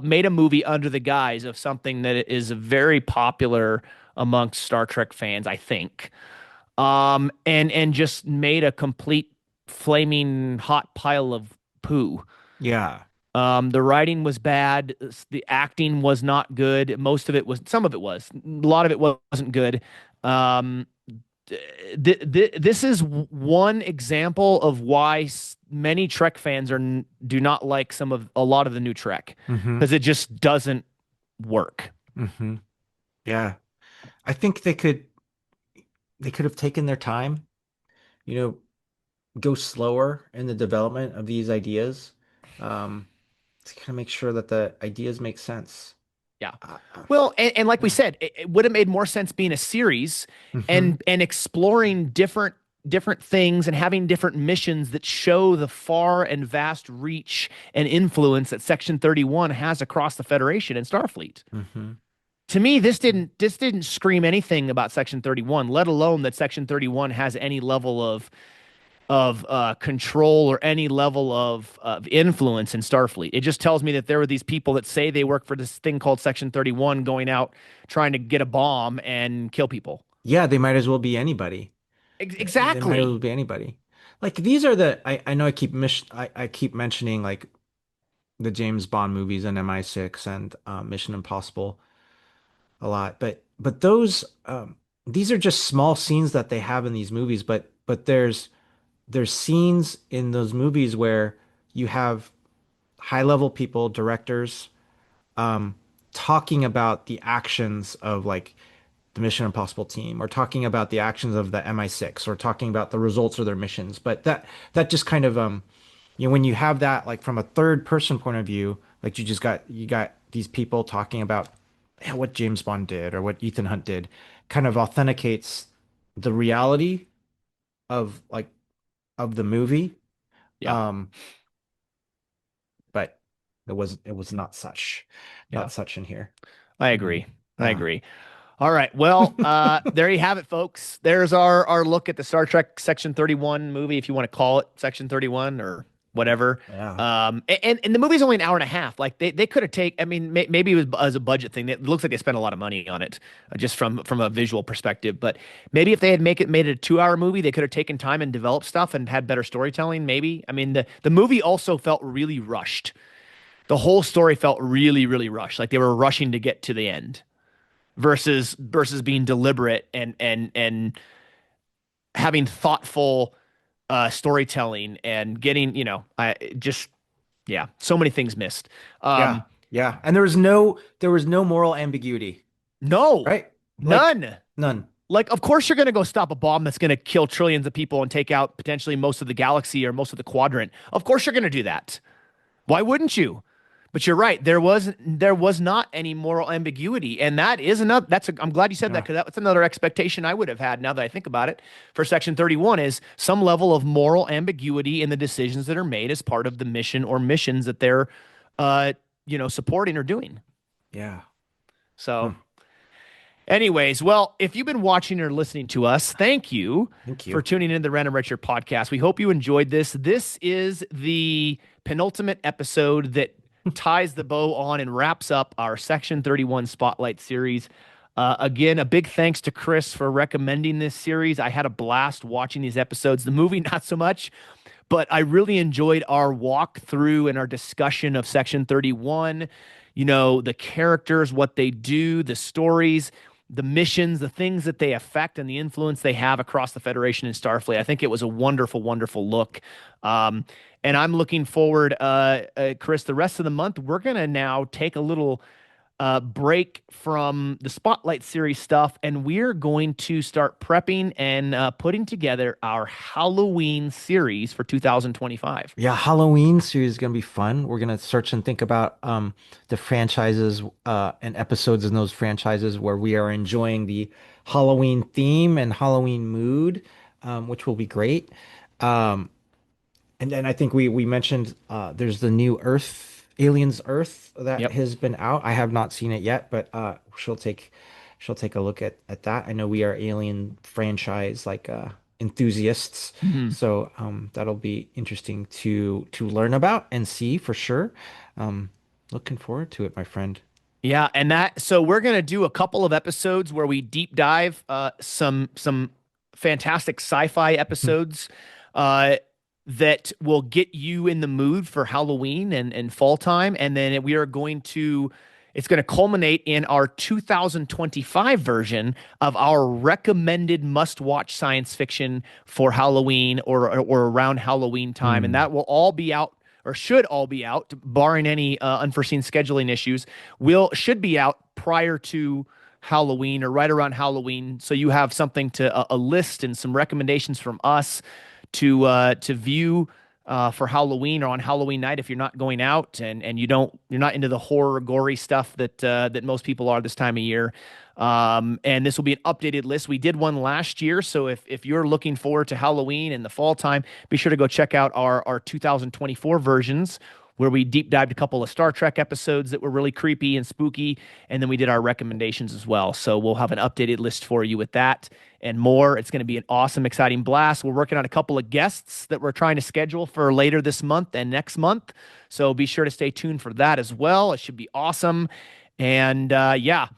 made a movie under the guise of something that is very popular amongst Star Trek fans, I think. And just made a complete flaming hot pile of poo. Yeah. The writing was bad. The acting was not good. Most of it was, some of it was, a lot of it wasn't good. Um, this is one example of why many Trek fans do not like a lot of the new Trek Hmm. because it just doesn't work. Hmm. Yeah. I think they could have taken their time, you know, go slower in the development of these ideas, um, to kind of make sure that the ideas make sense. Yeah. Uh, uh, Well, and like we yeah. said, it would have made more sense being a series Hmm. and exploring different things and having different missions that show the far and vast reach and influence that Section 31 has across the Federation and Starfleet. Hmm. To me, this didn't scream anything about Section 31, let alone that Section 31 has any level of control or any level of influence in Starfleet. It just tells me that there were these people that say they work for this thing called Section 31 going out trying to get a bomb and kill people. Yeah, they might as well be anybody. They might as well Exactly. be anybody. Like these are I know I keep mentioning like the James Bond movies and MI6 and Mission Impossible a lot, but those these are just small scenes that they have in these movies, but there's scenes in those movies where you have high level people, directors, um, talking about the actions of like the Mission Impossible team, or talking about the actions of the MI6, or talking about the results of their missions. But that just kind of when you have that like from a third person point of view, like you got these people talking about, yeah, what James Bond did or what Ethan Hunt did, kind of authenticates the reality of like of the movie. Yeah. Um, but it was Yeah. not such in here. I Um, agree. I yeah. agree. All right. Well, there you have it, folks. There's our look at the Star Trek Section 31 movie, if you want to call it Section 31 or whatever. Yeah. And the movie's only an hour and a half. Like they could have taken. I mean, maybe it was as a budget thing. It looks like they spent a lot of money on it, just from a visual perspective. But maybe if they had made it a 2 hour movie, they could have taken time and developed stuff and had better storytelling. Maybe. I mean, the movie also felt really rushed. The whole story felt really, really rushed. Like they were rushing to get to the end. versus being deliberate and having thoughtful storytelling and getting, I just, yeah, so many things missed. Yeah. Um, Yeah. And there was no moral ambiguity, no, right? Like none. none. Like, of course, you're going to go stop a bomb that's going to kill trillions of people and take out potentially most of the galaxy or most of the quadrant. Of course, you're going to do that. Why wouldn't you? But you're right. There was not any moral ambiguity, and that is another. I'm glad you said that Yeah. because that's another expectation I would have had. Now that I think about it, for Section 31 is some level of moral ambiguity in the decisions that are made as part of the mission or missions that they're, uh, supporting or doing. Yeah. So, Hmm. anyways, well, if you've been watching or listening to us, thank you Thank for you. tuning in to the Random Redshirt podcast. We hope you enjoyed this. This is the penultimate episode that ties the bow on and wraps up our Section 31 Spotlight series. Again, a big thanks to Chris for recommending this series. I had a blast watching these episodes. The movie, not so much, but I really enjoyed our walk through and our discussion of Section 31. The characters, what they do, the stories, the missions, the things that they affect, and the influence they have across the Federation and Starfleet. I think it was a wonderful, wonderful look. And I'm looking forward, Chris, the rest of the month, we're going to now take a little break from the Spotlight series stuff, and we're going to start prepping and putting together our Halloween series for 2025. Yeah, Halloween series is gonna be fun. We're gonna search and think about the franchises and episodes in those franchises where we are enjoying the Halloween theme and Halloween mood, which will be great. Um, And then I think we mentioned there's the new Aliens Earth that Yep. has been out. I have not seen it yet, but she'll take a look at that. I know we are Alien franchise like enthusiasts, Mhm. so that'll be interesting to learn about and see for sure. Um, Looking forward to it, my friend. Yeah, and so we're gonna do a couple of episodes where we deep dive some fantastic sci-fi episodes uh that will get you in the mood for Halloween and fall time. And then we are going to it's going to culminate in our 2025 version of our recommended must-watch science fiction for Halloween or around Halloween time. And Hmm. that will all be out or should all be out, barring any unforeseen scheduling issues, should be out prior to Halloween or right around Halloween. So you have something to a list and some recommendations from us to view for Halloween or on Halloween night if you're not going out and you're not into the horror gory stuff that most people are this time of year. And this will be an updated list. We did one last year, so if you're looking forward to Halloween and the fall time, be sure to go check out our 2024 versions where we deep dived a couple of Star Trek episodes that were really creepy and spooky, and then we did our recommendations as well. So we'll have an updated list for you with that and more. It's going to be an awesome, exciting blast. We're working on a couple of guests that we're trying to schedule for later this month and next month. So be sure to stay tuned for that as well. It should be awesome. And yeah,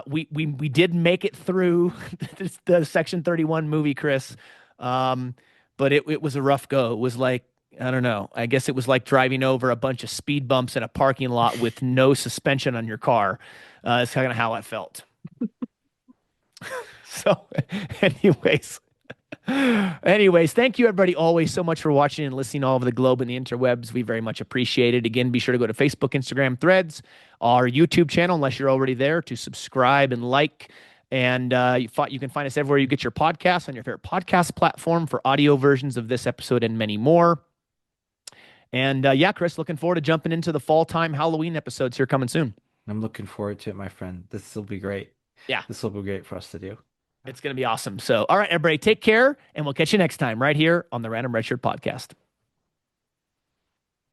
we did make it through the Section 31 movie, Chris. Um, but it was a rough go. It was like, I don't know. I guess it was like driving over a bunch of speed bumps in a parking lot with no suspension on your car. That's kind of how it felt. So, anyways, thank you everybody always so much for watching and listening all over the globe and the interwebs. We very much appreciate it. Again, be sure to go to Facebook, Instagram, Threads, our YouTube channel, unless you're already there, to subscribe and like. And you can find us everywhere you get your podcasts on your favorite podcast platform for audio versions of this episode and many more. And yeah, Chris, looking forward to jumping into the fall time Halloween episodes here coming soon. I'm looking forward to it, my friend. This will be great. Yeah, This will be great for us to do. it's going to be awesome. So, all right, everybody, take care, and we'll catch you next time right here on the Random Redshirt Podcast.